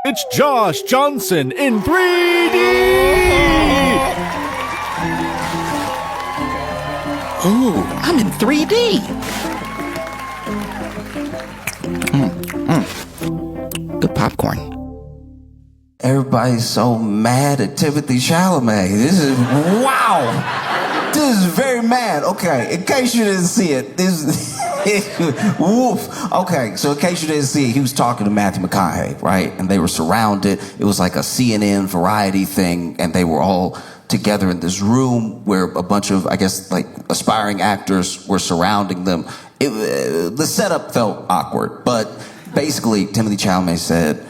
It's Josh Johnson in 3D! Ooh, I'm in 3D. Good popcorn. Everybody's so mad at Timothée Chalamet. This is, wow. This is very mad. Okay, in case you didn't see it, woof. Okay, so in case you didn't see it, he was talking to Matthew McConaughey, right? And they were surrounded. It was like a CNN variety thing, and they were all together in this room where a bunch of, I guess, like aspiring actors were surrounding them. The setup felt awkward, but basically Timothée Chalamet said,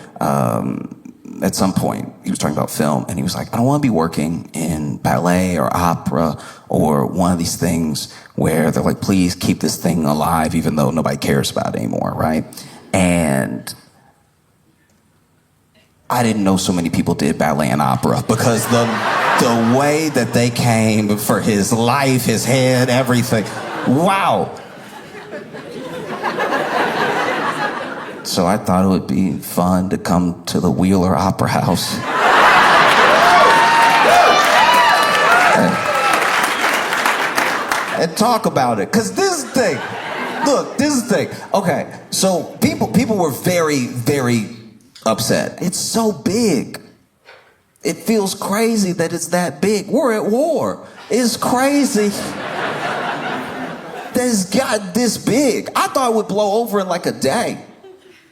at some point, he was talking about film, and he was like, I don't want to be working in ballet or opera or one of these things where they're like, please keep this thing alive even though nobody cares about it anymore, right? And I didn't know so many people did ballet and opera because the way that they came for his life, his head, everything, wow. So I thought it would be fun to come to the Wheeler Opera House. and talk about it. Because this thing, look, this thing. Okay, so people were very, very upset. It's so big. It feels crazy that it's that big. We're at war. It's crazy that it's got this big. I thought it would blow over in like a day.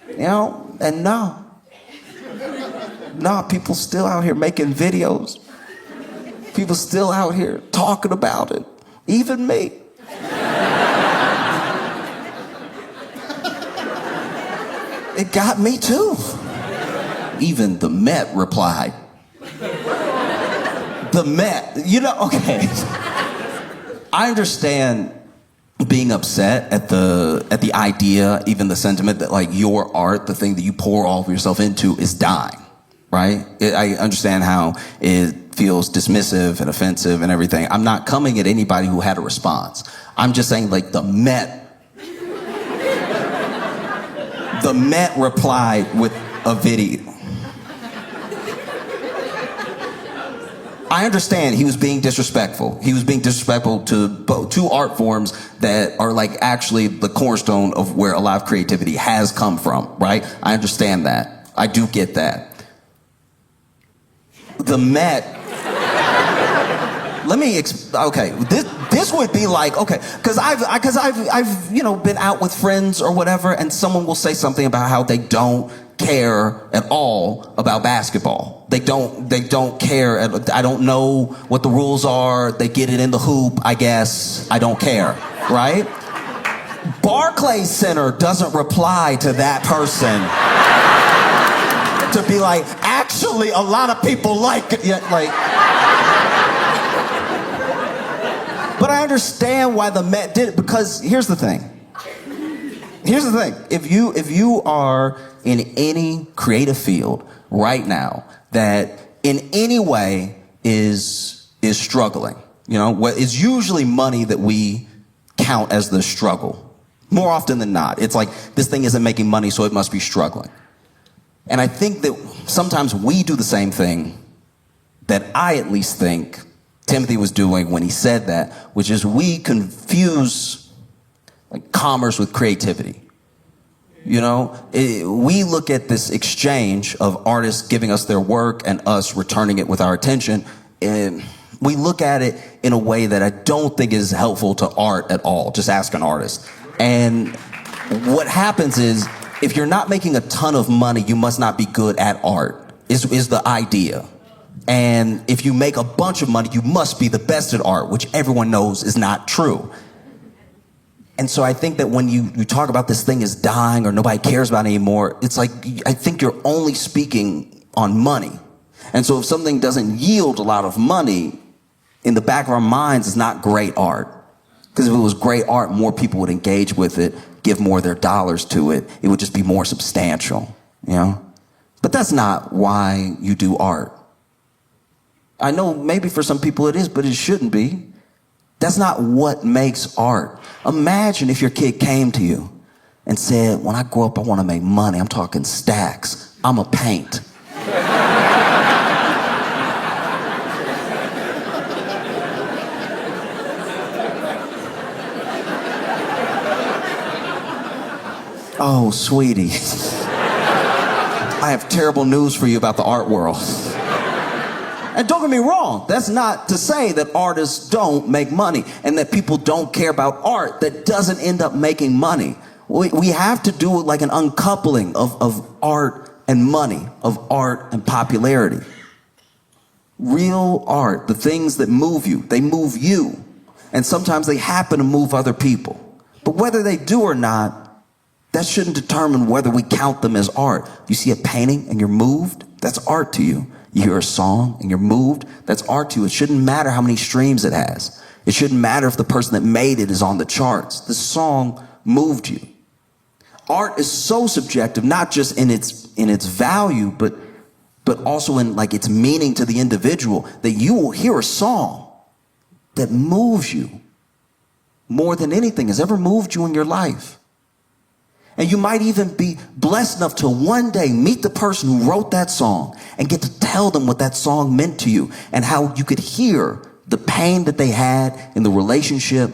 You know, and no, people still out here making videos. People still out here talking about it. Even me. It got me too. Even the Met replied. The Met, you know, okay. I understand being upset at the idea, even the sentiment that like your art, the thing that you pour all of yourself into, is dying, right? I understand how it feels dismissive and offensive and everything. I'm not coming at anybody who had a response. I'm just saying like the Met replied with a video. I understand he was being disrespectful. He was being disrespectful to two art forms that are like actually the cornerstone of where a lot of creativity has come from, right? I understand that. I do get that. The Met, okay, this would be like, okay, because I've you know, been out with friends or whatever, and someone will say something about how they don't care at all about basketball. They don't care. I don't know what the rules are. They get it in the hoop, I guess. I don't care, right? Barclays Center doesn't reply to that person to be like, actually, a lot of people like it. Yeah, like. But I understand why the Met did it, because here's the thing. If you are in any creative field right now that in any way is struggling, you know, what is usually money that we count as the struggle. More often than not, it's like this thing isn't making money, so it must be struggling. And I think that sometimes we do the same thing that I at least think Timothy was doing when he said that, which is we confuse like commerce with creativity. You know, we look at this exchange of artists giving us their work and us returning it with our attention, and we look at it in a way that I don't think is helpful to art at all. Just ask an artist. And what happens is, if you're not making a ton of money, you must not be good at art, is the idea. And if you make a bunch of money, you must be the best at art, which everyone knows is not true. And so I think that when you talk about this thing is dying or nobody cares about it anymore, it's like, I think you're only speaking on money. And so if something doesn't yield a lot of money, in the back of our minds, it's not great art. Because if it was great art, more people would engage with it, give more of their dollars to it. It would just be more substantial, you know? But that's not why you do art. I know maybe for some people it is, but it shouldn't be. That's not what makes art. Imagine if your kid came to you and said, when I grow up, I want to make money. I'm talking stacks. I'm a paint. Oh, sweetie. I have terrible news for you about the art world. And don't get me wrong, that's not to say that artists don't make money and that people don't care about art that doesn't end up making money. We have to do it like an uncoupling of art and money, of art and popularity. Real art, the things that move you, they move you. And sometimes they happen to move other people. But whether they do or not, that shouldn't determine whether we count them as art. You see a painting and you're moved, that's art to you. You hear a song and you're moved, that's art to you. It shouldn't matter how many streams it has. It shouldn't matter if the person that made it is on the charts. The song moved you. Art is so subjective, not just in its value, but also in like its meaning to the individual, that you will hear a song that moves you more than anything has ever moved you in your life. And you might even be blessed enough to one day meet the person who wrote that song and get to tell them what that song meant to you and how you could hear the pain that they had in the relationship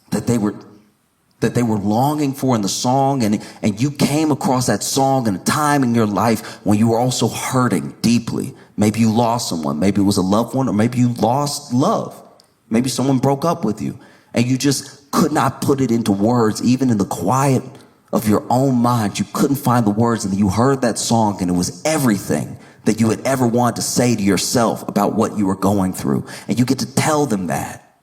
that they were longing for in the song, and you came across that song in a time in your life when you were also hurting deeply. Maybe you lost someone, maybe it was a loved one, or maybe you lost love. Maybe someone broke up with you and you just could not put it into words, even in the quiet of your own mind. You couldn't find the words, and then you heard that song and it was everything that you had ever wanted to say to yourself about what you were going through. And you get to tell them that.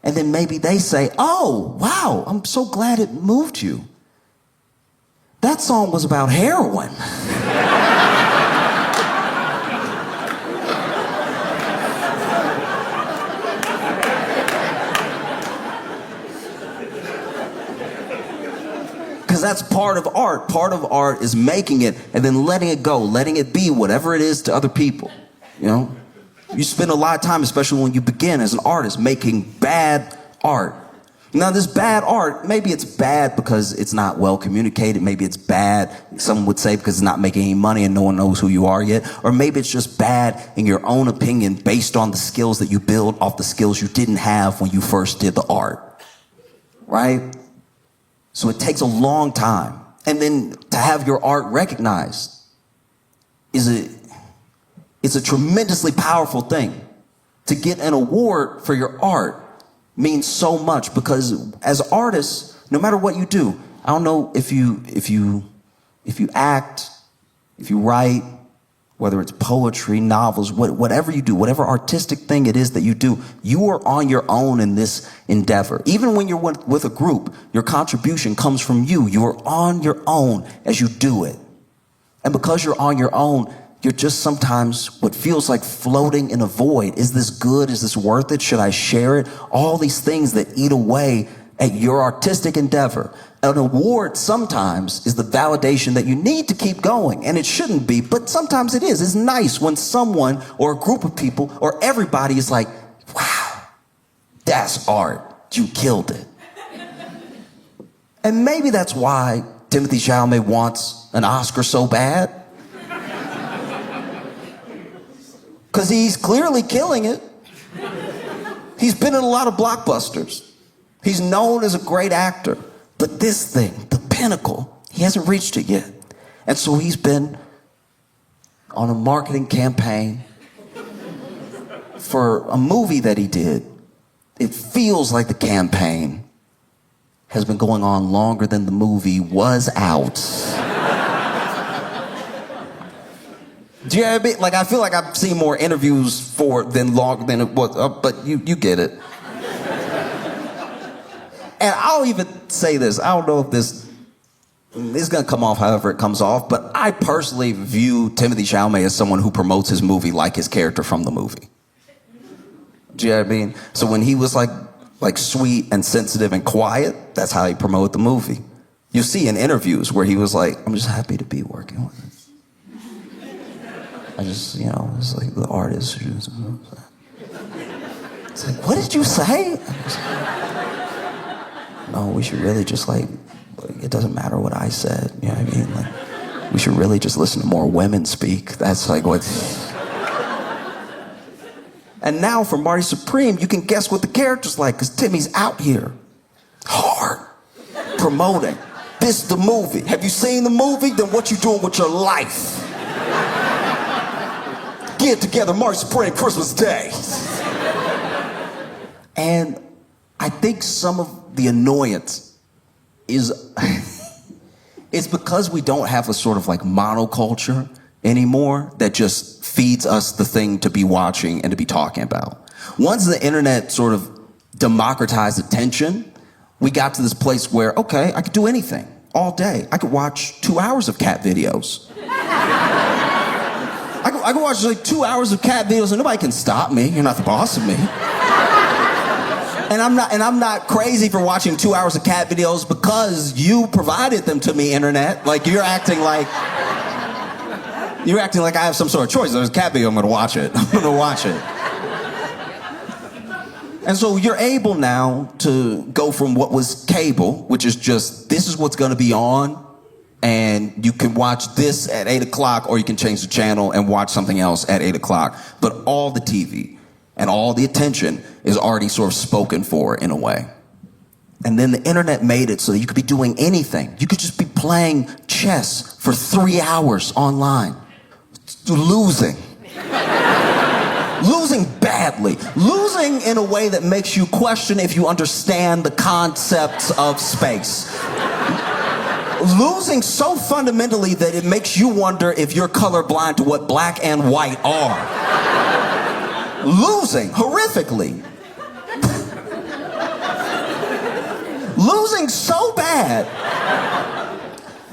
And then maybe they say, oh, wow, I'm so glad it moved you. That song was about heroin. Because that's part of art. Part of art is making it and then letting it go, letting it be whatever it is to other people. You know, you spend a lot of time, especially when you begin as an artist, making bad art. Now, this bad art, maybe it's bad because it's not well communicated. Maybe it's bad, some would say, because it's not making any money and no one knows who you are yet. Or maybe it's just bad in your own opinion based on the skills that you build off the skills you didn't have when you first did the art. Right? So it takes a long time. And then to have your art recognized is a tremendously powerful thing. To get an award for your art means so much, because as artists, no matter what you do, I don't know if you act, if you write, whether it's poetry, novels, whatever you do, whatever artistic thing it is that you do, you are on your own in this endeavor. Even when you're with a group, your contribution comes from you. You are on your own as you do it. And because you're on your own, you're just sometimes what feels like floating in a void. Is this good? Is this worth it? Should I share it? All these things that eat away at your artistic endeavor. An award sometimes is the validation that you need to keep going, and it shouldn't be, but sometimes it is. It's nice when someone or a group of people or everybody is like, wow, that's art. You killed it. And maybe that's why Timothée Chalamet wants an Oscar so bad. Because he's clearly killing it. He's been in a lot of blockbusters. He's known as a great actor. But this thing, the pinnacle, he hasn't reached it yet. And so he's been on a marketing campaign for a movie that he did. It feels like the campaign has been going on longer than the movie was out. Do you know what I mean? Like, I feel like I've seen more interviews for it than longer than it was, but you get it. And I'll even say this. I don't know if this is going to come off however it comes off, but I personally view Timothée Chalamet as someone who promotes his movie like his character from the movie. Do you know what I mean? So when he was like sweet and sensitive and quiet, that's how he promoted the movie. You see in interviews where he was like, I'm just happy to be working with it. I just, it's like the artist. It's like, what did you say? No, we should really just it doesn't matter what I said. You know what I mean? Like, we should really just listen to more women speak. That's like what. And now for Marty Supreme, you can guess what the character's like, because Timmy's out here hard promoting This the movie. Have you seen the movie? Then what you doing with your life? Get together March, Spring, Christmas Day. And I think some of the annoyance is it's because we don't have a sort of like monoculture anymore that just feeds us the thing to be watching and to be talking about. Once the internet sort of democratized attention, we got to this place where, okay, I could do anything all day. I could watch 2 hours of cat videos. I could watch like 2 hours of cat videos and nobody can stop me. You're not the boss of me. And I'm not crazy for watching 2 hours of cat videos because you provided them to me, internet. Like you're acting like I have some sort of choice. There's a cat video, I'm gonna watch it. I'm gonna watch it. And so you're able now to go from what was cable, which is just, this is what's gonna be on, and you can watch this at 8 o'clock, or you can change the channel and watch something else at 8 o'clock. But all the TV and all the attention is already sort of spoken for in a way. And then the internet made it so that you could be doing anything. You could just be playing chess for 3 hours online. Losing. Losing badly. Losing in a way that makes you question if you understand the concepts of space. Losing so fundamentally that it makes you wonder if you're colorblind to what black and white are. Losing horrifically. Losing so bad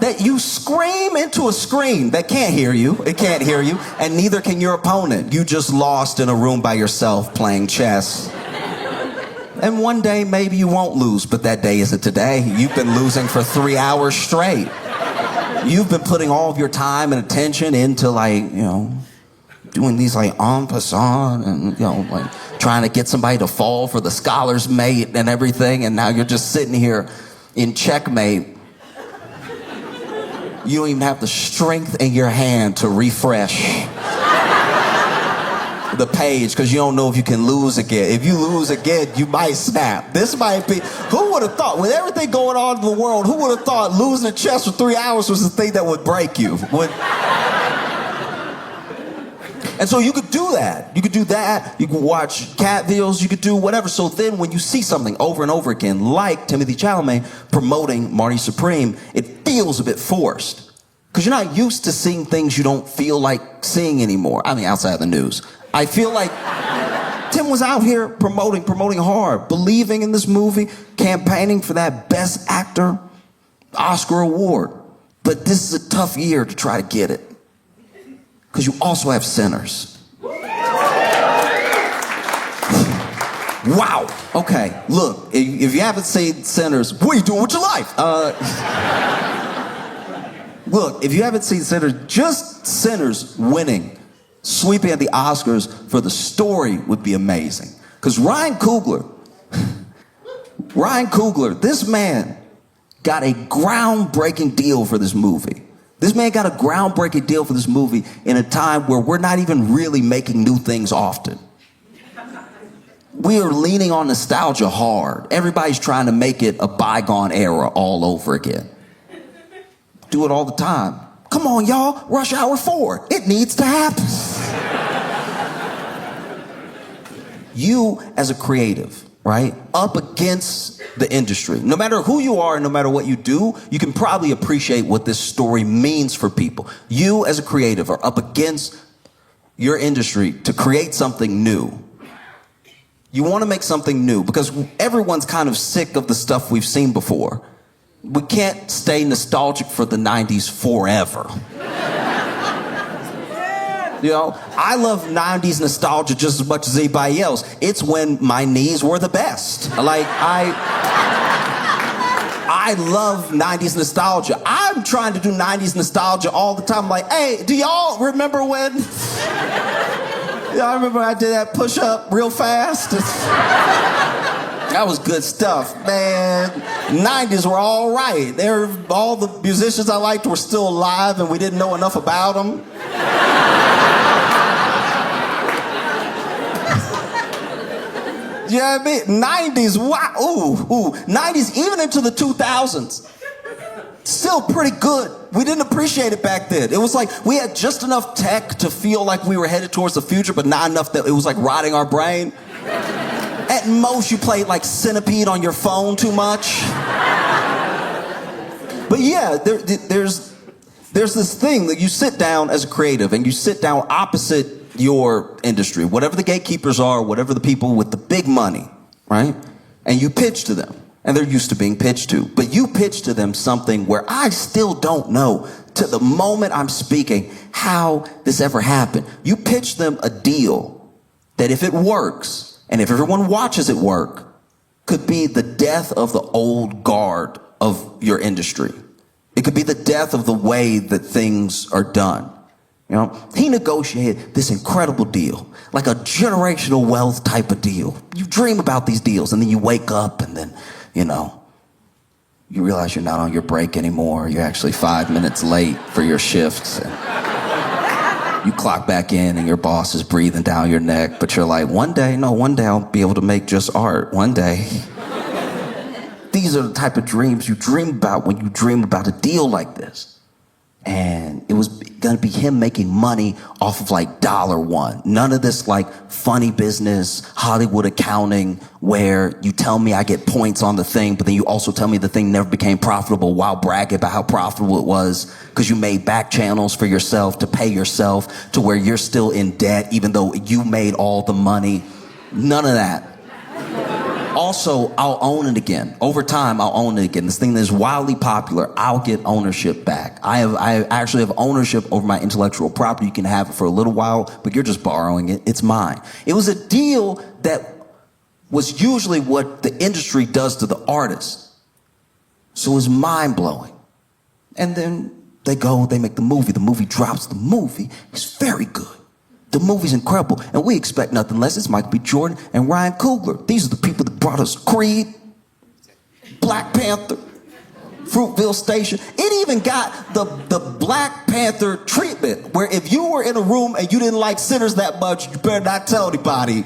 that you scream into a screen that can't hear you. It can't hear you, and neither can your opponent. You just lost in a room by yourself playing chess. And one day maybe you won't lose, but that day isn't today. You've been losing for 3 hours straight. You've been putting all of your time and attention into doing these en passant and trying to get somebody to fall for the scholar's mate and everything, and now you're just sitting here in checkmate. You don't even have the strength in your hand to refresh the page because you don't know if you can lose again. If you lose again, you might snap. This might be, who would have thought, with everything going on in the world, who would have thought losing a chess for 3 hours was the thing that would break you? And so you could do that. You could do that. You could watch cat videos. You could do whatever. So then when you see something over and over again, like Timothée Chalamet promoting Marty Supreme, it feels a bit forced. Because you're not used to seeing things you don't feel like seeing anymore. I mean, outside of the news. I feel like Tim was out here promoting hard, believing in this movie, campaigning for that Best Actor Oscar award. But this is a tough year to try to get it. Because you also have sinners. Wow. Okay, look, if you haven't seen Sinners, what are you doing with your life? Look, if you haven't seen Sinners, just Sinners winning, sweeping at the Oscars for the story would be amazing. Because Ryan Coogler, this man got a groundbreaking deal for this movie. This man got a groundbreaking deal for this movie in a time where we're not even really making new things often. We are leaning on nostalgia hard. Everybody's trying to make it a bygone era all over again. Do it all the time. Come on, y'all, Rush Hour 4. It needs to happen. You, as a creative, right, up against the industry. No matter who you are and no matter what you do, you can probably appreciate what this story means for people. You, as a creative, are up against your industry to create something new. You want to make something new because everyone's kind of sick of the stuff we've seen before. We can't stay nostalgic for the 90s forever. You know, I love 90s nostalgia just as much as anybody else. It's when my knees were the best. Like, I love 90s nostalgia. I'm trying to do 90s nostalgia all the time. Like, hey, do y'all remember when... I remember I did that push-up real fast. That was good stuff, man. 90s were all right. All the musicians I liked were still alive and we didn't know enough about them. You know what I mean? 90s, wow, ooh. 90s, even into the 2000s. still pretty good. We didn't appreciate it back then. It was like we had just enough tech to feel like we were headed towards the future, but not enough that it was like rotting our brain. At most, you played like Centipede on your phone too much. But yeah, there's this thing that you sit down as a creative and you sit down opposite your industry, whatever the gatekeepers are, whatever the people with the big money, right? And you pitch to them. And they're used to being pitched to. But you pitch to them something where I still don't know to the moment I'm speaking how this ever happened. You pitch them a deal that if it works, and if everyone watches it work, could be the death of the old guard of your industry. It could be the death of the way that things are done. You know, he negotiated this incredible deal, like a generational wealth type of deal. You dream about these deals, and then you wake up, and then, you know, you realize you're not on your break anymore. You're actually 5 minutes late for your shifts. And you clock back in, and your boss is breathing down your neck, but you're like, one day I'll be able to make just art. One day. These are the type of dreams you dream about when you dream about a deal like this. And it was going to be him making money off of like $1. None of this like funny business, Hollywood accounting, where you tell me I get points on the thing, but then you also tell me the thing never became profitable while bragging about how profitable it was because you made back channels for yourself to pay yourself to where you're still in debt even though you made all the money. None of that. Also, I'll own it again. Over time, I'll own it again. This thing that is wildly popular, I'll get ownership back. I actually have ownership over my intellectual property. You can have it for a little while, but you're just borrowing it. It's mine. It was a deal that was usually what the industry does to the artist. So it was mind-blowing. And then they make the movie. The movie drops. The movie is very good. The movie's incredible, and we expect nothing less. It's Michael B. Jordan and Ryan Coogler. These are the people that brought us Creed, Black Panther, Fruitvale Station. It even got the Black Panther treatment, where if you were in a room and you didn't like Sinners that much, you better not tell anybody.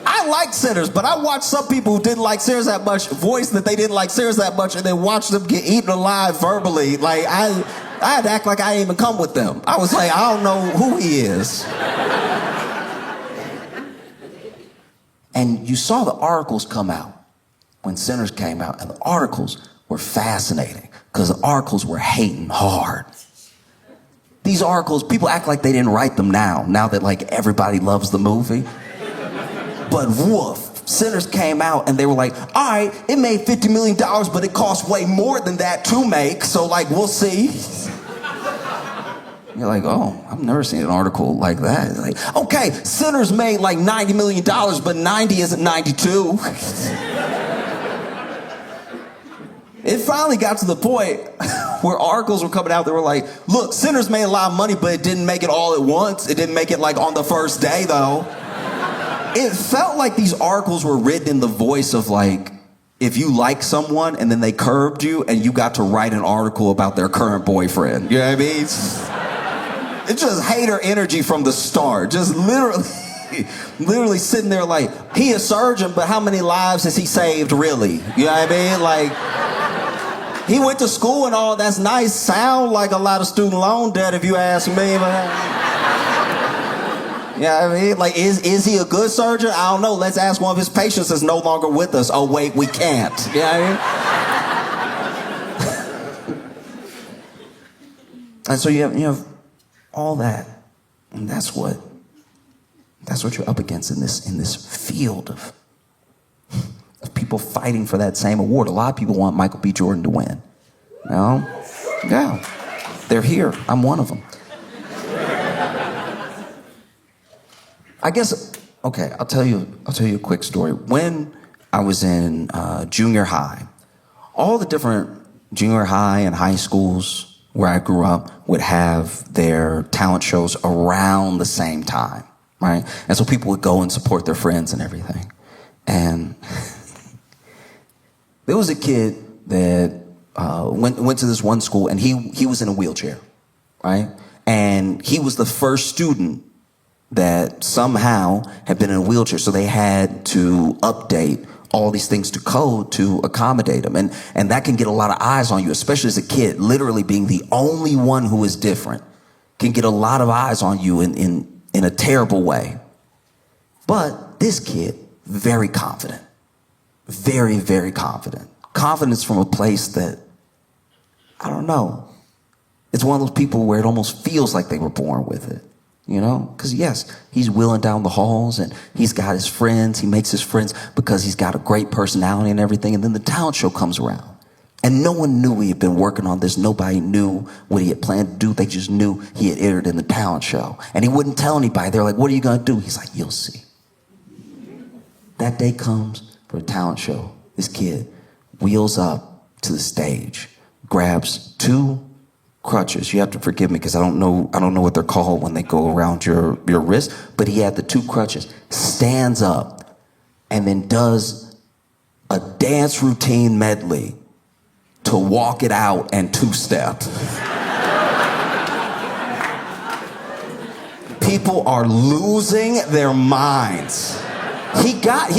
I like Sinners, but I watched some people who didn't like Sinners that much voice that they didn't like Sinners that much, and then watched them get eaten alive verbally. Like, I had to act like I didn't even come with them. I was like, I don't know who he is. And you saw the articles come out when Sinners came out, and the articles were fascinating because the articles were hating hard. These articles, people act like they didn't write them now that like everybody loves the movie. But woof, Sinners came out and they were like, all right, it made $50 million, but it cost way more than that to make, so like, we'll see. You're like, oh, I've never seen an article like that. It's like, okay, Sinners made like $90 million, but 90 isn't 92. It finally got to the point where articles were coming out that were like, look, Sinners made a lot of money, but it didn't make it all at once. It didn't make it like on the first day, though. It felt like these articles were written in the voice of like, if you like someone and then they curbed you and you got to write an article about their current boyfriend. You know what I mean? It's just hater energy from the start. Just literally sitting there like, he a surgeon, but how many lives has he saved really? You know what I mean? Like, he went to school and all, that's nice. Sound like a lot of student loan debt if you ask me. Yeah, I mean, like, is he a good surgeon? I don't know. Let's ask one of his patients that's no longer with us. Oh, wait, we can't. You know what I mean? And so you have all that, and that's what you're up against in this field of people fighting for that same award. A lot of people want Michael B. Jordan to win. You know? Yeah, they're here. I'm one of them. I guess, okay, I'll tell you a quick story. When I was in junior high, all the different junior high and high schools where I grew up would have their talent shows around the same time, right? And so people would go and support their friends and everything. And there was a kid that went to this one school, and he was in a wheelchair, right? And he was the first student that somehow had been in a wheelchair, so they had to update all these things to code to accommodate them. And that can get a lot of eyes on you, especially as a kid. Literally being the only one who is different can get a lot of eyes on you in a terrible way. But this kid, very confident. Very, very confident. Confidence from a place that, I don't know. It's one of those people where it almost feels like they were born with it. You know, because yes, he's wheeling down the halls and he's got his friends. He makes his friends because he's got a great personality and everything. And then the talent show comes around and no one knew he had been working on this. Nobody knew what he had planned to do. They just knew he had entered in the talent show and he wouldn't tell anybody. They're like, what are you going to do? He's like, you'll see. That day comes for a talent show. This kid wheels up to the stage, grabs 2 crutches. You have to forgive me because I don't know what they're called when they go around your wrist, but he had the 2 crutches, stands up, and then does a dance routine medley to Walk It Out and 2-Step. People are losing their minds. He got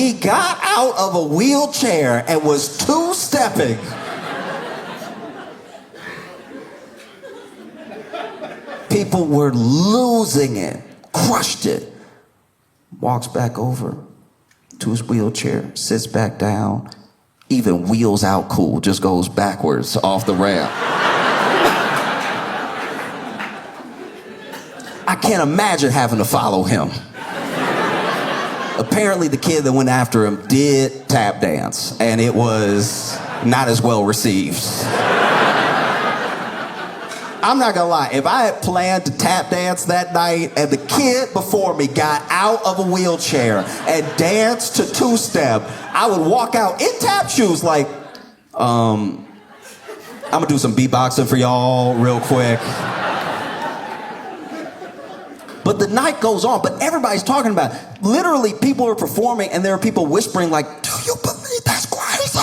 out of a wheelchair and was 2-stepping. People were losing it, crushed it. Walks back over to his wheelchair, sits back down, even wheels out cool, just goes backwards off the ramp. I can't imagine having to follow him. Apparently the kid that went after him did tap dance, and it was not as well received. I'm not gonna lie, if I had planned to tap dance that night and the kid before me got out of a wheelchair and danced to 2-Step, I would walk out in tap shoes like, I'm gonna do some beatboxing for y'all real quick. But the night goes on, but everybody's talking about it. Literally, people are performing and there are people whispering like, do you believe that's crazy?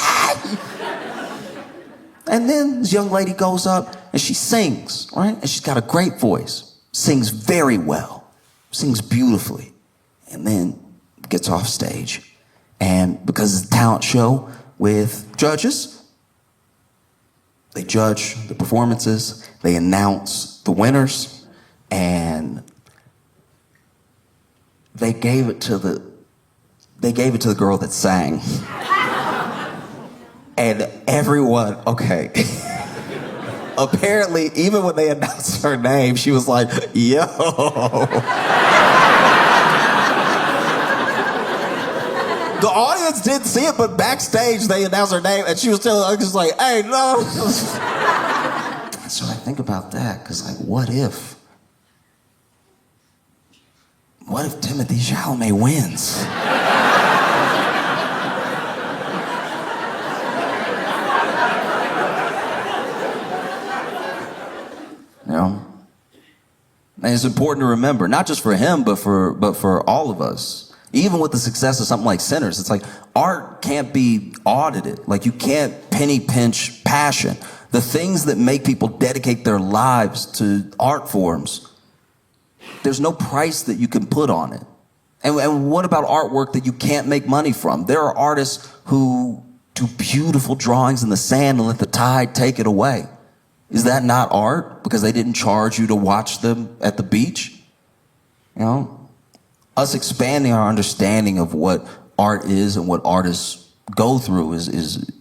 And then this young lady goes up and she sings, right? And she's got a great voice, sings very well, sings beautifully, and then gets off stage. And because it's a talent show with judges, they judge the performances, they announce the winners, and they gave it to the girl that sang. And everyone, okay. Apparently, even when they announced her name, she was like, yo. The audience didn't see it, but backstage they announced her name, and she was telling us, like, hey, no. So I think about that, because, like, what if Timothée Chalamet wins? You know? And it's important to remember, not just for him, but for all of us. Even with the success of something like Sinners, it's like art can't be audited. Like you can't penny pinch passion. The things that make people dedicate their lives to art forms, there's no price that you can put on it. And what about artwork that you can't make money from? There are artists who do beautiful drawings in the sand and let the tide take it away. Is that not art? Because they didn't charge you to watch them at the beach? You know? Us expanding our understanding of what art is and what artists go through is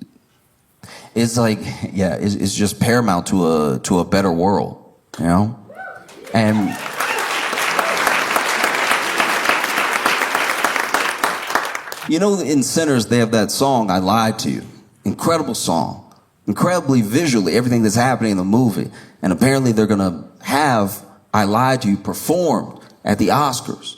like, yeah, it's just paramount to a better world, you know? And you know, in Sinners, they have that song, I Lied to You. Incredible song. Incredibly visually, everything that's happening in the movie. And apparently they're going to have I Lied to You performed at the Oscars.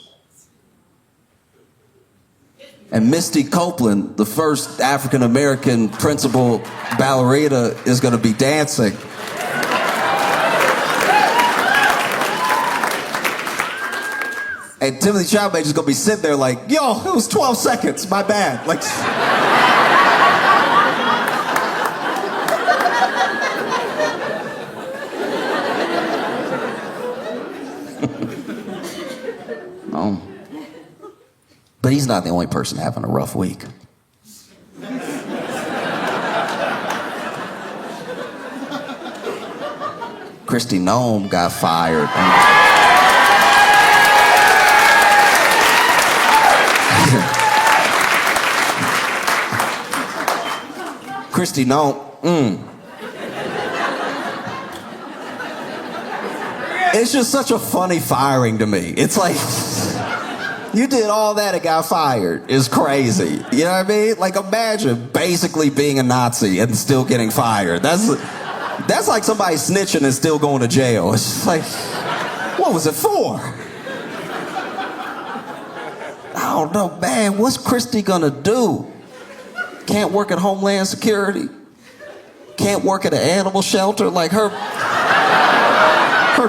And Misty Copeland, the first African-American principal ballerina, is going to be dancing. And Timothée Chalamet is going to be sitting there like, yo, it was 12 seconds, my bad. Like, but he's not the only person having a rough week. Kristi Noem got fired. Kristi Noem, It's just such a funny firing to me. It's like, you did all that and got fired. It's crazy. You know what I mean? Like, imagine basically being a Nazi and still getting fired. That's like somebody snitching and still going to jail. It's just like, what was it for? I don't know, man. What's Kristi gonna do? Can't work at Homeland Security? Can't work at an animal shelter? Like, her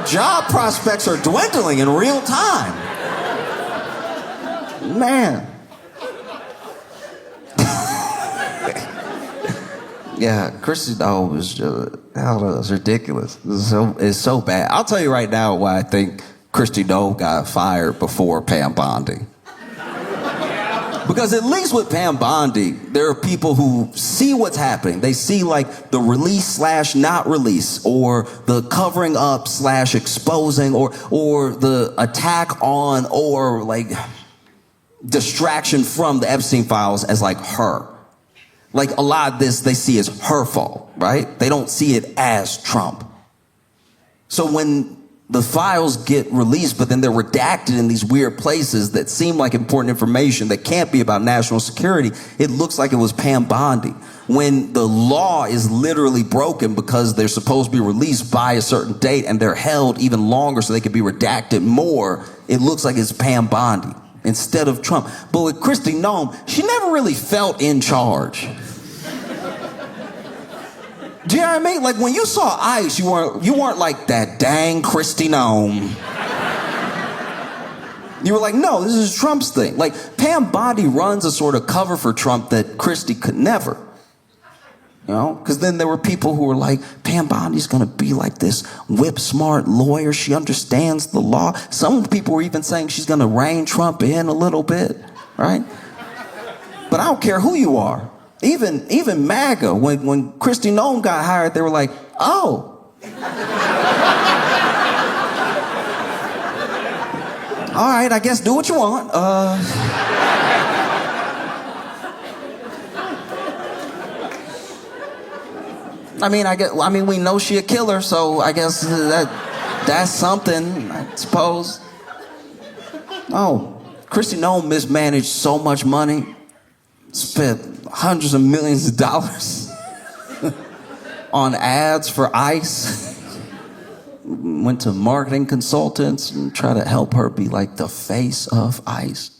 job prospects are dwindling in real time. Man. Yeah, Kristi Noem is just, I don't know, it's ridiculous. It's so bad. I'll tell you right now why I think Kristi Noem got fired before Pam Bondi. Because at least with Pam Bondi, there are people who see what's happening. They see like the release / not release, or the covering up / exposing, or the attack on, or like distraction from the Epstein files as like her. Like a lot of this they see as her fault, right? They don't see it as Trump. So when the files get released, but then they're redacted in these weird places that seem like important information that can't be about national security, it looks like it was Pam Bondi. When the law is literally broken because they're supposed to be released by a certain date and they're held even longer so they can be redacted more, it looks like it's Pam Bondi instead of Trump. But with Kristi Noem, she never really felt in charge. Do you know what I mean? Like when you saw ICE, you weren't like that dang Kristi Noem. You were like, no, this is Trump's thing. Like Pam Bondi runs a sort of cover for Trump that Kristi could never. You know? Because then there were people who were like, Pam Bondi's gonna be like this whip-smart lawyer. She understands the law. Some people were even saying she's gonna rein Trump in a little bit, right? But I don't care who you are. Even MAGA, when Kristi Noem got hired, they were like, oh. All right, I guess do what you want. I mean, we know she a killer, so I guess that's something, I suppose. Oh, Kristi Noem mismanaged so much money, spent hundreds of millions of dollars on ads for ICE. Went to marketing consultants and tried to help her be like the face of ICE,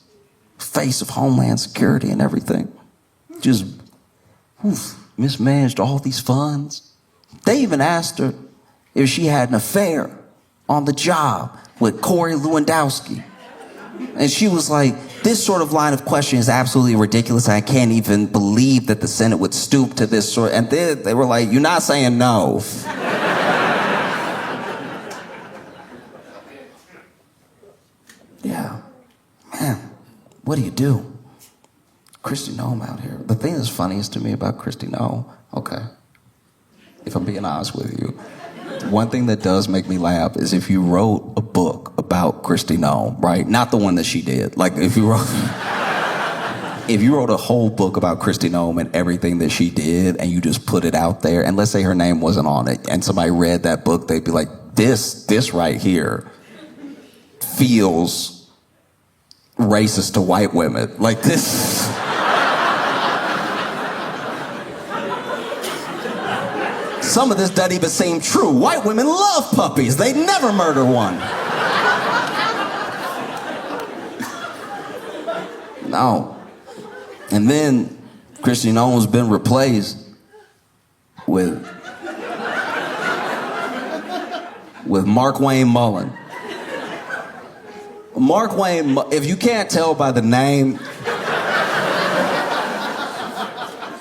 face of Homeland Security and everything. Just mismanaged all these funds. They even asked her if she had an affair on the job with Corey Lewandowski. And she was like, this sort of line of question is absolutely ridiculous. I can't even believe that the Senate would stoop to this sort. And then they were like, you're not saying no. Yeah. Man, what do you do? Kristi Noem out here. The thing that's funniest to me about Kristi Noem, okay, if I'm being honest with you, one thing that does make me laugh is if you wrote a book about Kristi Noem, right? Not the one that she did. Like if you wrote a whole book about Kristi Noem and everything that she did and you just put it out there, and let's say her name wasn't on it and somebody read that book, they'd be like, this right here feels racist to white women. Like this. Some of this doesn't even seem true. White women love puppies. They never murder one. No. And then Kristi Noem's been replaced with Markwayne Mullin. Markwayne, if you can't tell by the name,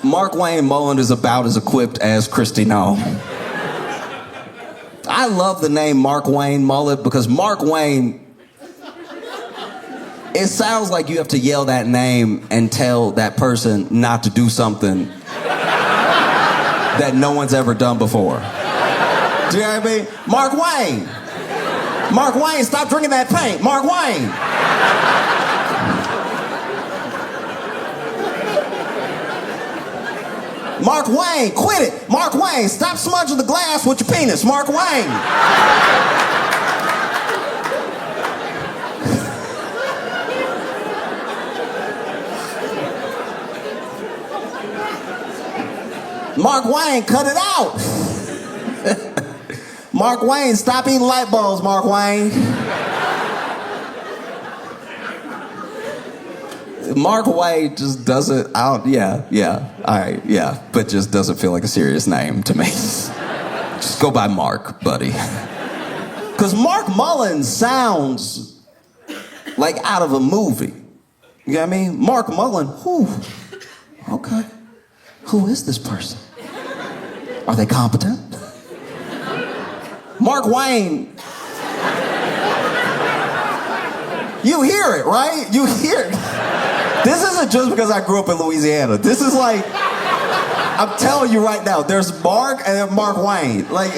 Markwayne Mullin is about as equipped as Kristi Noem. I love the name Markwayne Mullin because Markwayne, it sounds like you have to yell that name and tell that person not to do something that no one's ever done before. Do you know what I mean? Markwayne. Markwayne, stop drinking that paint. Markwayne. Markwayne, quit it. Markwayne, stop smudging the glass with your penis. Markwayne. Markwayne, cut it out. Markwayne, stop eating light bulbs, Markwayne. Markwayne just doesn't, all right, but just doesn't feel like a serious name to me. Just go by Mark, buddy. Because Mark Mullin sounds like out of a movie. You know what I mean? Mark Mullin, okay. Who is this person? Are they competent? Markwayne. You hear it, right? You hear it. This isn't just because I grew up in Louisiana. This is like, I'm telling you right now, there's Mark and then Markwayne. Like,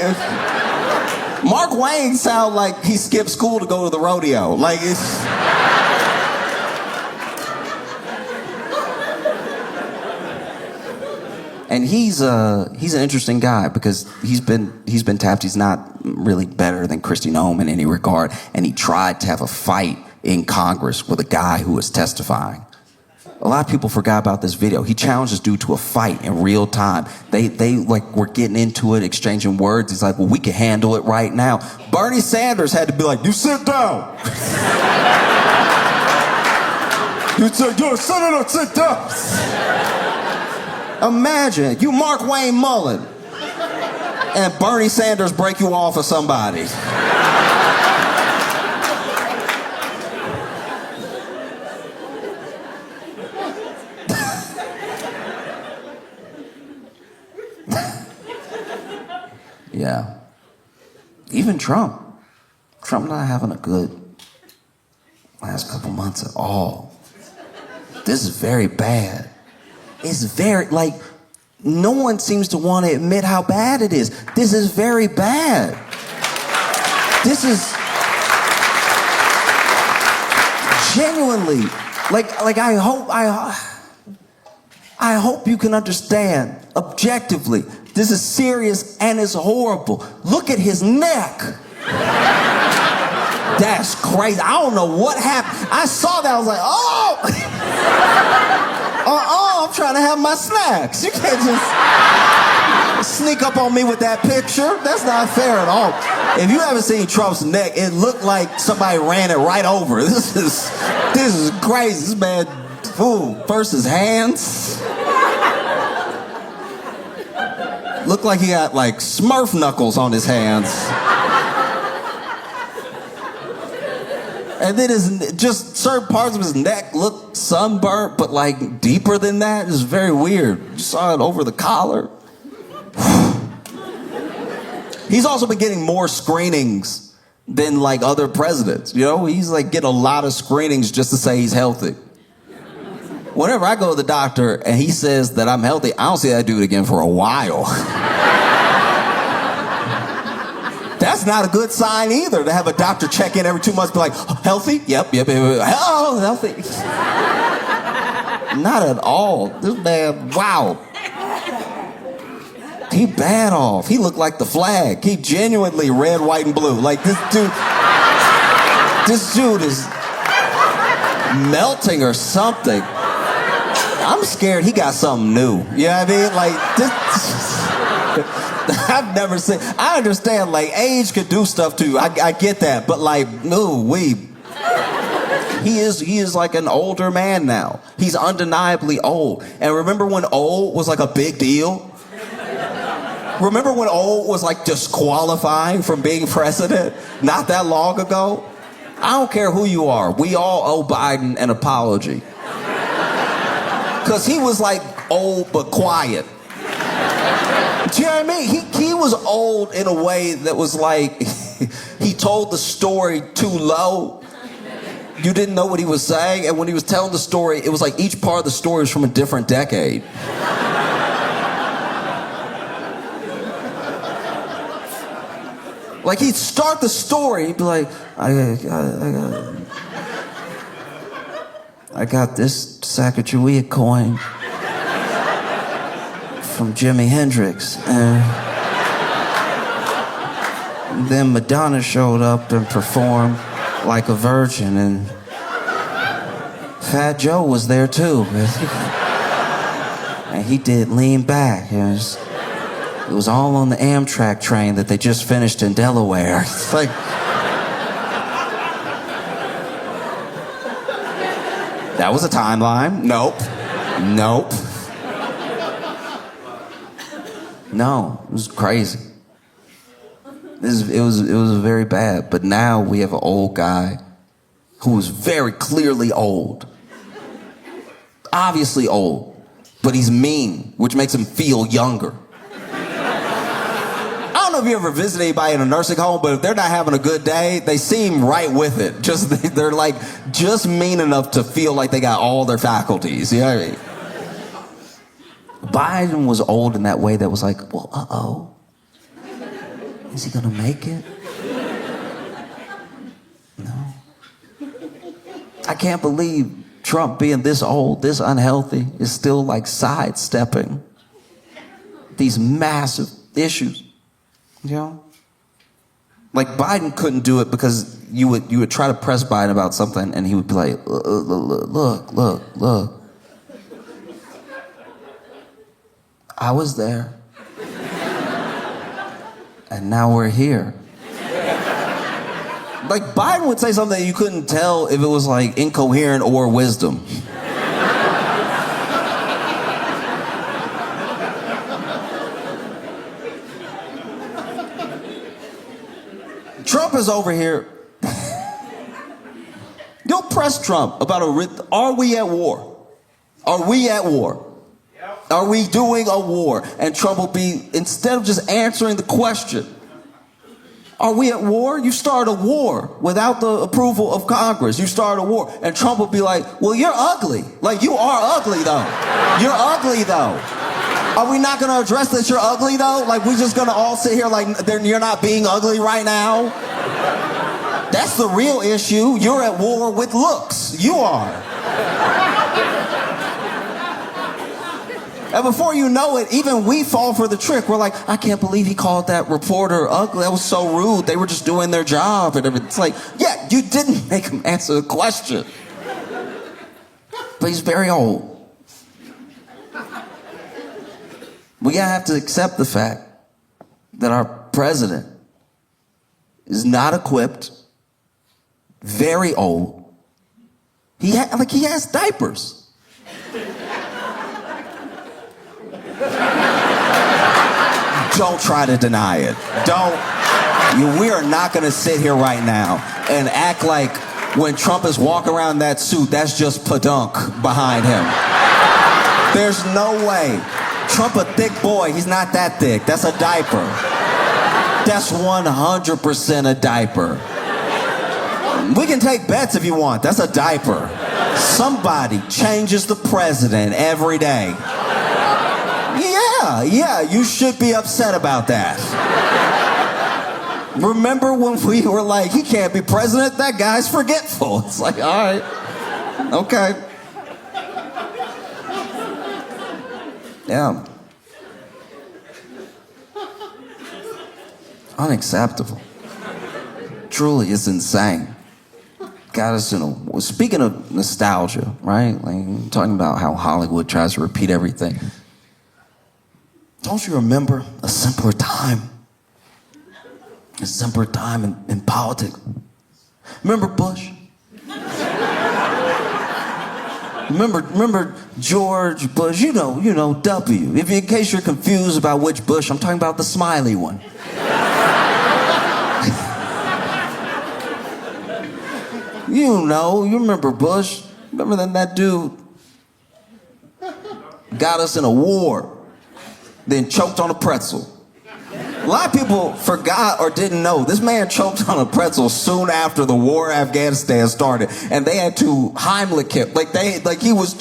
Markwayne sounds like he skipped school to go to the rodeo. Like, it's... And he's an interesting guy because he's been tapped. He's not really better than Kristi Noem in any regard. And he tried to have a fight in Congress with a guy who was testifying. A lot of people forgot about this video. He challenged this dude to a fight in real time. They like were getting into it, exchanging words. He's like, well, we can handle it right now. Bernie Sanders had to be like, you sit down. You're a senator, sit down. Imagine, you Markwayne Mullin, and Bernie Sanders break you off of somebody. Yeah. Even Trump not having a good last couple months at all. This is very bad. It's very, like, no one seems to want to admit how bad it is. This is very bad. This is genuinely, like I hope you can understand objectively. This is serious and it's horrible. Look at his neck. That's crazy. I don't know what happened. I saw that. I was like, oh. I'm trying to have my snacks. You can't just sneak up on me with that picture. That's not fair at all. If you haven't seen Trump's neck, it looked like somebody ran it right over. This is crazy. This man, first his hands. Looked like he got like Smurf knuckles on his hands. And then just certain parts of his neck look sunburnt, but like deeper than that. It's very weird. You saw it over the collar. He's also been getting more screenings than like other presidents. You know, he's like getting a lot of screenings just to say he's healthy. Whenever I go to the doctor and he says that I'm healthy, I don't see that dude again for a while. That's not a good sign either, to have a doctor check in every 2 months, be like, oh, healthy? Yep. Oh, healthy. Not at all. This man, wow. He bad off. He looked like the flag. He genuinely red, white, and blue. Like this dude is melting or something. I'm scared he got something new. You know what I mean? Like this. I've never seen. I understand, like, age could do stuff to you. I get that, but like, he is like an older man now. He's undeniably old. And remember when old was like a big deal? Remember when old was like disqualifying from being president? Not that long ago. I don't care who you are. We all owe Biden an apology. Because he was like old but quiet. Do you know what I mean? He was old in a way that was like, he told the story too low. You didn't know what he was saying, and when he was telling the story, it was like each part of the story was from a different decade. Like, he'd start the story, he'd be like, I got this Sacagawea coin from Jimi Hendrix, and then Madonna showed up and performed like a virgin, and Fat Joe was there too. And he did Lean Back. It was all on the Amtrak train that they just finished in Delaware. It's like, that was a timeline. Nope. No, it was crazy. It was very bad. But now we have an old guy who is very clearly old. Obviously old. But he's mean, which makes him feel younger. I don't know if you ever visit anybody in a nursing home, but if they're not having a good day, they seem right with it. They're like just mean enough to feel like they got all their faculties. You know what I mean? Biden was old in that way that was like, well, uh-oh. Is he gonna make it? No. I can't believe Trump being this old, this unhealthy, is still like sidestepping these massive issues, you know? Like, Biden couldn't do it because you would try to press Biden about something and he would be like, look. I was there. And now we're here. Like, Biden would say something that you couldn't tell if it was like incoherent or wisdom. Trump is over here. You'll press Trump about are we at war? Are we at war? Are we doing a war? And Trump will be, instead of just answering the question, are we at war? You start a war without the approval of Congress. You start a war. And Trump will be like, well, you're ugly. Like, you are ugly, though. You're ugly, though. Are we not going to address that you're ugly, though? Like, we're just going to all sit here like you're not being ugly right now? That's the real issue. You're at war with looks. You are. And before you know it, even we fall for the trick. We're like, I can't believe he called that reporter ugly. That was so rude. They were just doing their job. And it's like, yeah, you didn't make him answer the question. But he's very old. We gotta have to accept the fact that our president is not equipped, very old. He has diapers. Don't try to deny it. We are not going to sit here right now and act like when Trump is walking around in that suit, that's just padunk behind him. There's no way. Trump a thick boy. He's not that thick. That's a diaper. That's 100% a diaper. We can take bets if you want. That's a diaper. Somebody changes the president every day. Yeah, you should be upset about that. Remember when we were like, he can't be president? That guy's forgetful. It's like, all right, okay. Yeah. Unacceptable. Truly, it's insane. Got us speaking of nostalgia, right? Like, talking about how Hollywood tries to repeat everything. Don't you remember a simpler time? A simpler time in politics. Remember Bush? Remember George Bush? You know W. In case you're confused about which Bush, I'm talking about the smiley one. You remember Bush? Remember that dude got us in a war, then choked on a pretzel. A lot of people forgot or didn't know this man choked on a pretzel soon after the war in Afghanistan started, and they had to Heimlich him. He was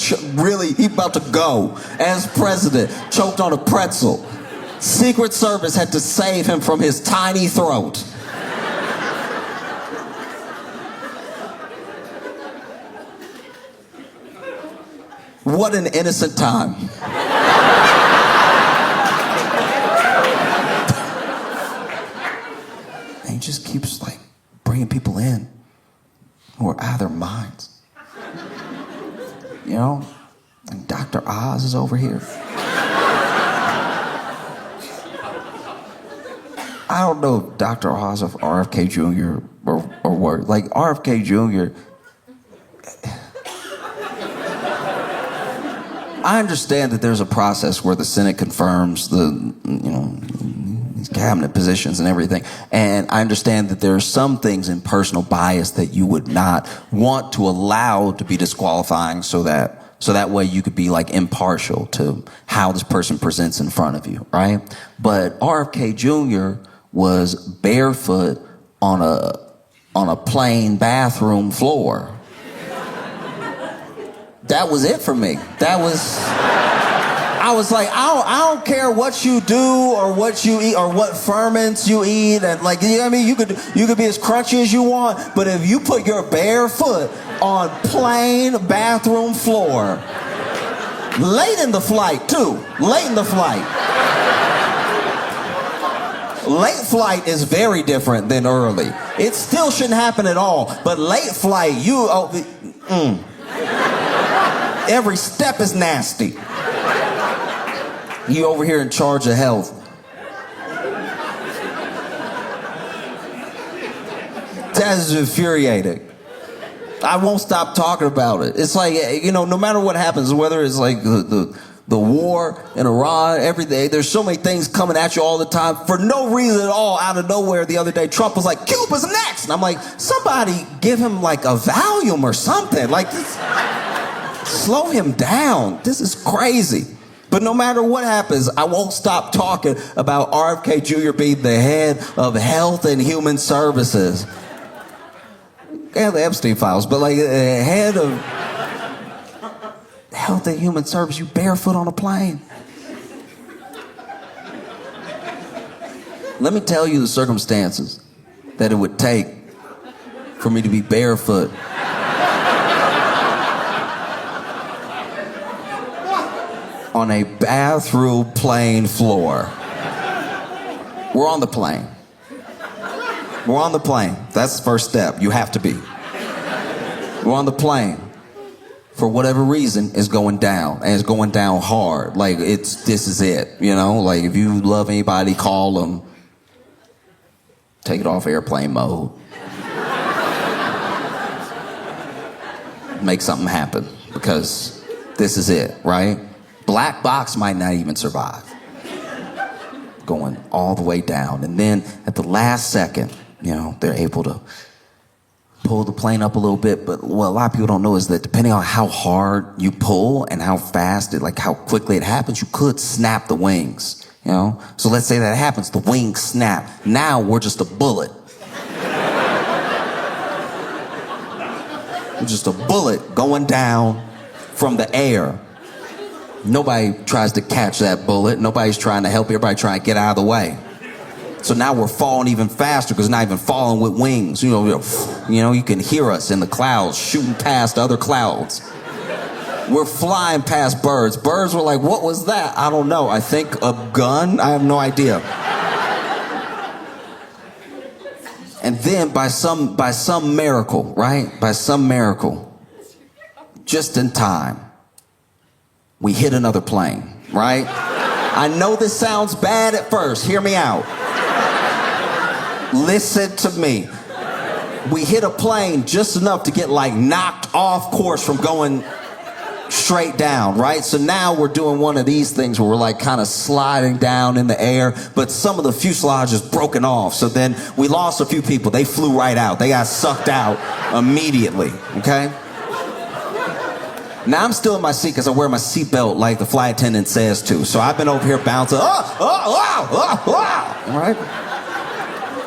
he about to go as president, choked on a pretzel. Secret Service had to save him from his tiny throat. What an innocent time. And he just keeps like bringing people in who are out of their minds. You know, and Dr. Oz is over here. I don't know if Dr. Oz or RFK Jr. or what. Like RFK Jr. I understand that there's a process where the Senate confirms these cabinet positions and everything. And I understand that there are some things in personal bias that you would not want to allow to be disqualifying so that way you could be like impartial to how this person presents in front of you, right? But RFK Jr. was barefoot on a plain bathroom floor. That was it for me. I was like, I don't care what you do or what you eat or what ferments you eat, and like, you know what I mean, you could be as crunchy as you want, but if you put your bare foot on plain bathroom floor, late in the flight too, late in the flight. Late flight is very different than early. It still shouldn't happen at all, but late flight, every step is nasty. You over here in charge of health. That is infuriating. I won't stop talking about it. It's like, no matter what happens, whether it's like the war in Iran, every day, there's so many things coming at you all the time for no reason at all, out of nowhere. The other day, Trump was like, Cuba's next. And I'm like, somebody give him like a Valium or something. Like, slow him down. This is crazy. But no matter what happens, I won't stop talking about RFK Jr. being the head of Health and Human Services. Yeah, the Epstein files, but like head of Health and Human Services, you barefoot on a plane. Let me tell you the circumstances that it would take for me to be barefoot on a bathroom plane floor. We're on the plane. We're on the plane. That's the first step. You have to be. We're on the plane. For whatever reason, it's going down. And it's going down hard. Like, this is it. Like, if you love anybody, call them. Take it off airplane mode. Make something happen. Because this is it, right? Black box might not even survive. Going all the way down. And then at the last second, they're able to pull the plane up a little bit. But what a lot of people don't know is that depending on how hard you pull and how fast how quickly it happens, you could snap the wings, So let's say that happens, the wings snap. Now we're just a bullet. We're just a bullet going down from the air. Nobody tries to catch that bullet. Nobody's trying to help. Everybody trying to get out of the way. So now we're falling even faster because not even falling with wings. You can hear us in the clouds shooting past other clouds. We're flying past birds. Birds were like, what was that? I don't know. I think a gun? I have no idea. And then by some miracle, right? By some miracle, just in time, we hit another plane, right? I know this sounds bad at first. Hear me out. Listen to me. We hit a plane just enough to get knocked off course from going straight down, right? So now we're doing one of these things where we're kind of sliding down in the air, but some of the fuselage is broken off. So then we lost a few people. They flew right out. They got sucked out immediately, okay? Now I'm still in my seat because I wear my seatbelt like the flight attendant says to. So I've been over here bouncing, all right?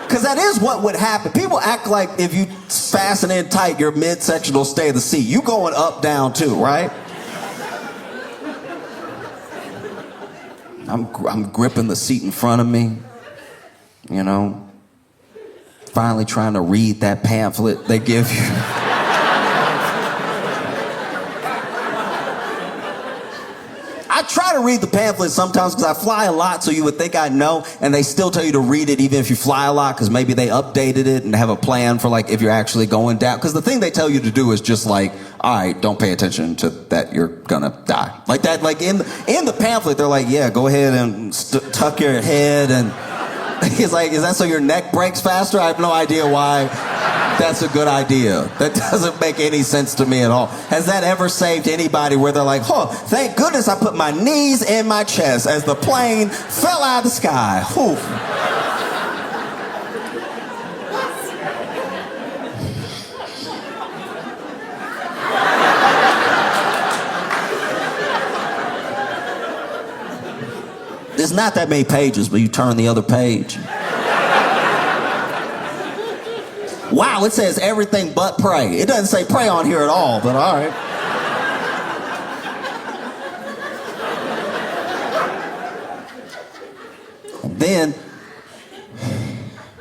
Because that is what would happen. People act like if you fasten in tight, your midsection will stay in the seat. You going up, down too, right? I'm gripping the seat in front of me, finally trying to read that pamphlet they give you. to read the pamphlet sometimes because I fly a lot, so you would think I know, and they still tell you to read it even if you fly a lot because maybe they updated it and have a plan for like if you're actually going down. Because the thing they tell you to do is just like, all right, don't pay attention to that, you're gonna die. Like that, like in the pamphlet, they're like, yeah, go ahead and tuck your head, and he's like, is that so your neck breaks faster? I have no idea why that's a good idea. That doesn't make any sense to me at all. Has that ever saved anybody where they're like, oh, thank goodness I put my knees in my chest as the plane fell out of the sky. Whew. There's not that many pages, but you turn the other page. Wow, it says everything but pray. It doesn't say pray on here at all, but all right. And then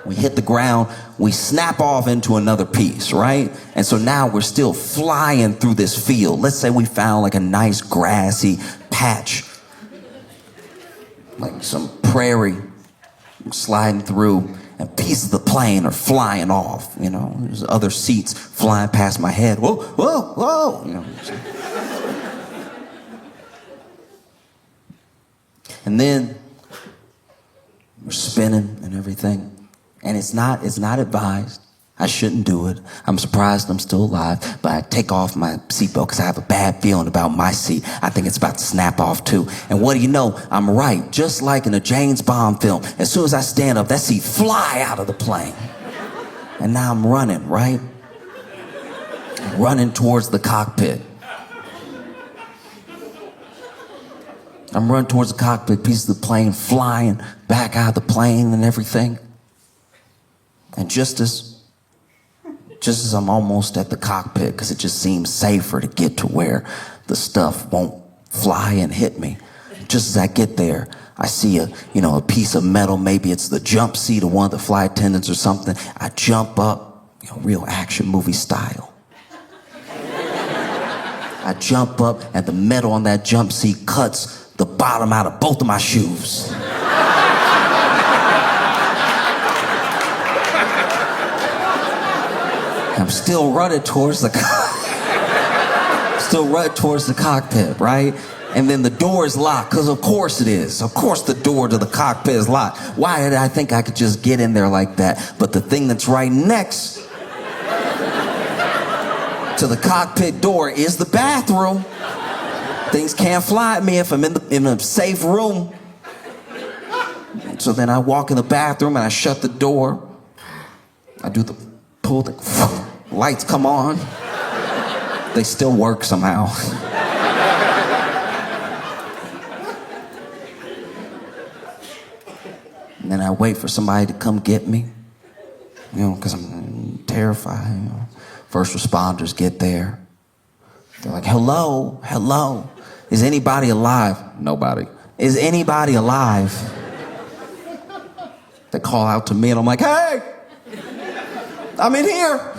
we hit the ground, we snap off into another piece, right? And so now we're still flying through this field. Let's say we found like a nice grassy patch, like some prairie, sliding through, and pieces of the plane are flying off. You know, there's other seats flying past my head. Whoa, whoa, whoa. You know. And then we're spinning and everything, and it's not advised. I shouldn't do it. I'm surprised I'm still alive, but I take off my seatbelt because I have a bad feeling about my seat. I think it's about to snap off too. And what do you know? I'm right. Just like in a James Bond film, as soon as I stand up, that seat fly out of the plane. And now I'm running, right? Running towards the cockpit. I'm running towards the cockpit, pieces of the plane flying back out of the plane and everything. And just as I'm almost at the cockpit, because it just seems safer to get to where the stuff won't fly and hit me. Just as I get there, I see a piece of metal. Maybe it's the jump seat of one of the flight attendants or something. I jump up, real action movie style. I jump up, and the metal on that jump seat cuts the bottom out of both of my shoes. I'm still running towards the cockpit, right? And then the door is locked, because of course it is. Of course the door to the cockpit is locked. Why did I think I could just get in there like that? But the thing that's right next to the cockpit door is the bathroom. Things can't fly at me if I'm in a safe room. So then I walk in the bathroom and I shut the door. I do the pull, the lights come on. They still work somehow. And then I wait for somebody to come get me, because I'm terrified. First responders get there. They're like, hello, hello. Is anybody alive? Nobody. Is anybody alive? They call out to me and I'm like, hey, I'm in here.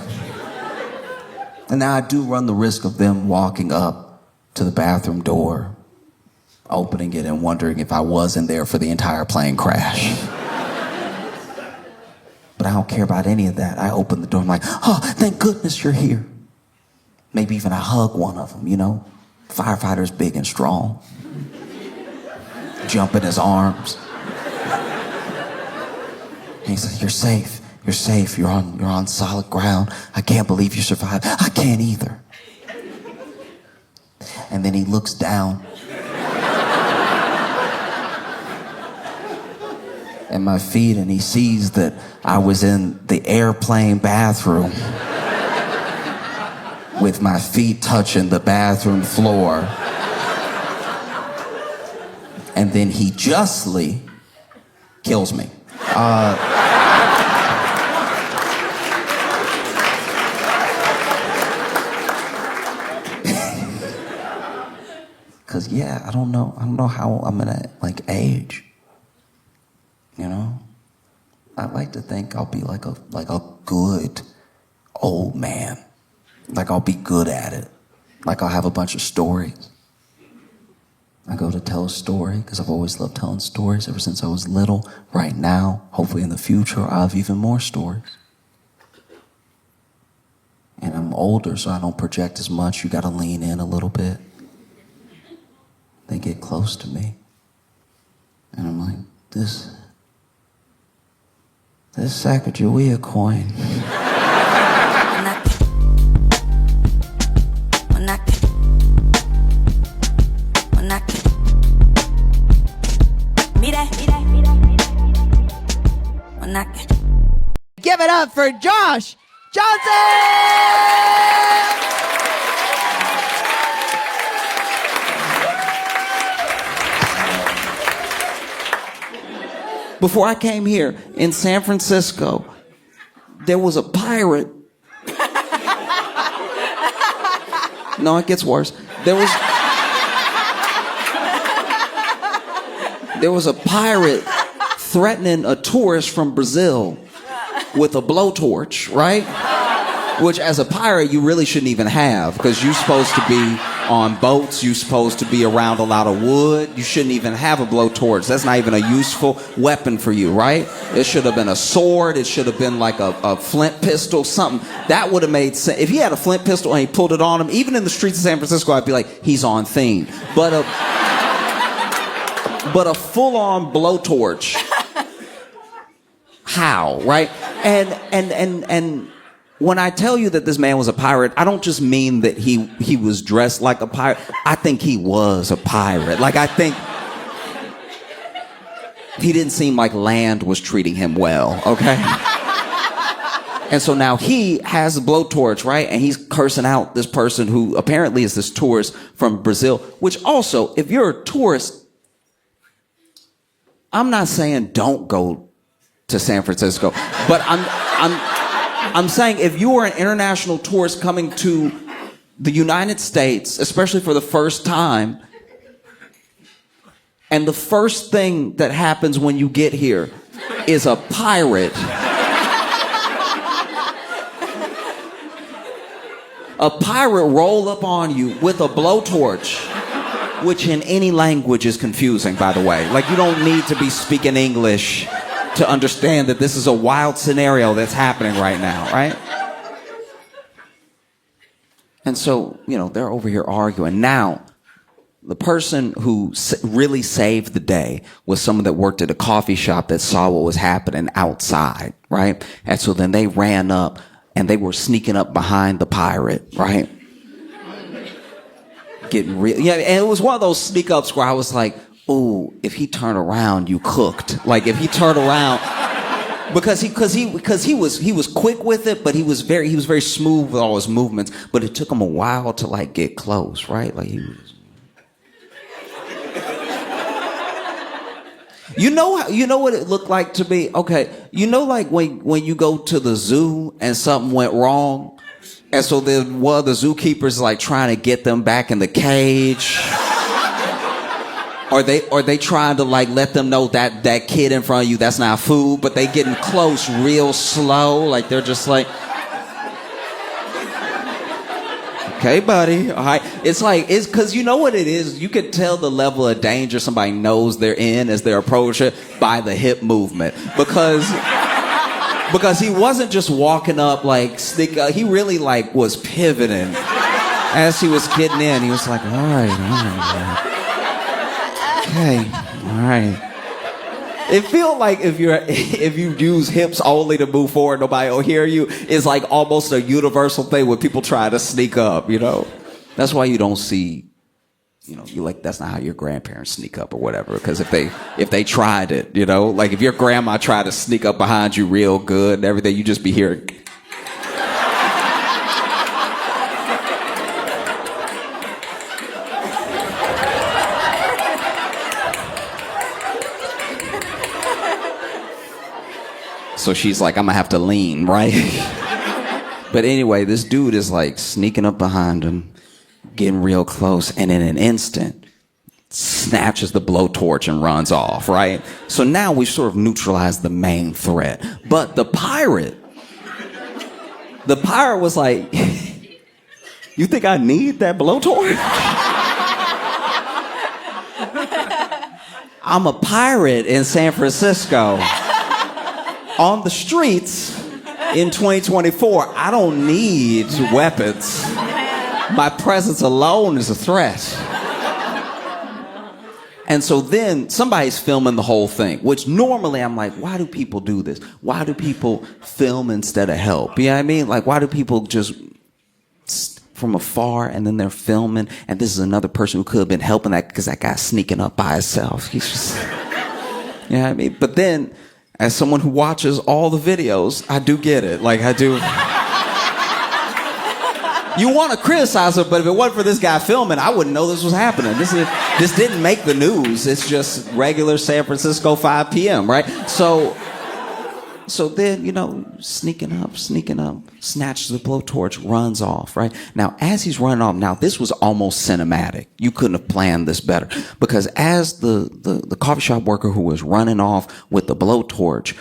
And now I do run the risk of them walking up to the bathroom door, opening it and wondering if I was in there for the entire plane crash. But I don't care about any of that. I open the door, I'm like, oh, thank goodness you're here. Maybe even I hug one of them, Firefighter's big and strong. Jump in his arms. And he says, you're safe. You're safe. You're on solid ground. I can't believe you survived. I can't either. And then he looks down at my feet and he sees that I was in the airplane bathroom with my feet touching the bathroom floor. And then he justly kills me. Cause I don't know how I'm gonna age. I'd like to think I'll be like a good old man. Like I'll be good at it. Like I'll have a bunch of stories. I go to tell a story because I've always loved telling stories ever since I was little. Right now, hopefully in the future, I'll have even more stories. And I'm older, so I don't project as much. You got to lean in a little bit. They get close to me. And I'm like, this Sacagawea coin. Give it up for Josh Johnson! Before I came here in San Francisco, there was a pirate. No, it gets worse. There was a pirate threatening a tourist from Brazil with a blowtorch, right? Which, as a pirate, you really shouldn't even have, because you're supposed to be on boats, you're supposed to be around a lot of wood, you shouldn't even have a blowtorch. That's not even a useful weapon for you, right? It should have been a sword, it should have been like a flint pistol, something. That would have made sense. If he had a flint pistol and he pulled it on him, even in the streets of San Francisco, I'd be like, he's on theme. But a full-on blowtorch, how, right? And when I tell you that this man was a pirate, I don't just mean that he was dressed like a pirate. I think he was a pirate. Like, I think he didn't seem like land was treating him well, okay? And so now he has a blowtorch, right? And he's cursing out this person who apparently is this tourist from Brazil, which also, if you're a tourist, I'm not saying don't go to San Francisco, but I'm saying if you are an international tourist coming to the United States, especially for the first time, and the first thing that happens when you get here is a pirate, a pirate roll up on you with a blowtorch, which in any language is confusing, by the way. Like, you don't need to be speaking English to understand that this is a wild scenario that's happening right now, right? And so, they're over here arguing. Now, the person who really saved the day was someone that worked at a coffee shop that saw what was happening outside, right? And so then they ran up and they were sneaking up behind the pirate, right? Getting real. Yeah, and it was one of those sneak ups where I was like, ooh, if he turned around, you cooked. Like, if he turned around, because he was quick with it, but he was very smooth with all his movements. But it took him a while to like get close, right? Like, he was. You know what it looked like to me? Okay, like when you go to the zoo and something went wrong, and so then one of the zookeepers like trying to get them back in the cage. Or they trying to like let them know that kid in front of you, that's not food, but they getting close real slow. Like, they're just like, okay, buddy, all right. It's because you know what it is? You can tell the level of danger somebody knows they're in as they approach it by the hip movement. Because he wasn't just walking up like he really like was pivoting as he was getting in. He was like, all right. Okay, all right. It feels like if you use hips only to move forward, nobody will hear you. It's like almost a universal thing when people try to sneak up, That's why you don't see, you like, that's not how your grandparents sneak up or whatever. Because if they tried it, like if your grandma tried to sneak up behind you real good and everything, you just be hearing. So she's like, I'm gonna have to lean, right? But anyway, this dude is like sneaking up behind him, getting real close, and in an instant, snatches the blowtorch and runs off, right? So now we've sort of neutralized the main threat. But the pirate was like, you think I need that blowtorch? I'm a pirate in San Francisco. On the streets in 2024, I don't need weapons. My presence alone is a threat. And so then somebody's filming the whole thing, which normally I'm like, why do people do this? Why do people film instead of help? You know what I mean? Like, why do people just from afar and then they're filming and this is another person who could have been helping that because that guy's sneaking up by himself. He's just, you know what I mean? But then as someone who watches all the videos, I do get it. Like, I do. You want to criticize it, but if it wasn't for this guy filming, I wouldn't know this was happening. This didn't make the news. It's just regular San Francisco 5 p.m., right? So then, you know, sneaking up, snatches the blowtorch, runs off, right? Now, as he's running off, now this was almost cinematic. You couldn't have planned this better. Because as the coffee shop worker who was running off with the blowtorch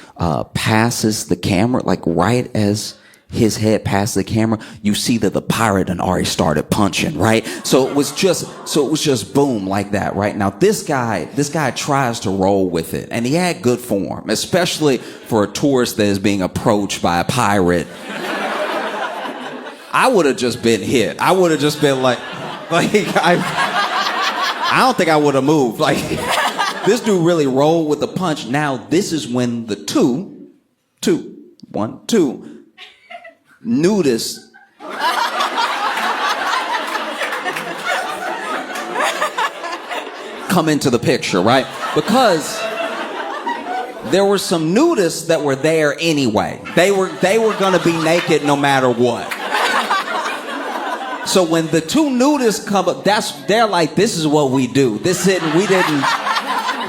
passes the camera, like right as his head past the camera, you see that the pirate had already started punching, right? So it was just boom like that, right? Now this guy tries to roll with it, and he had good form, especially for a tourist that is being approached by a pirate. I would have just been hit. I would have just been like I don't think I would have moved. Like, this dude really rolled with the punch. Now this is when the two nudists come into the picture, right? Because there were some nudists that were there anyway. They were gonna be naked no matter what. So when the two nudists come up, they're like, this is what we do.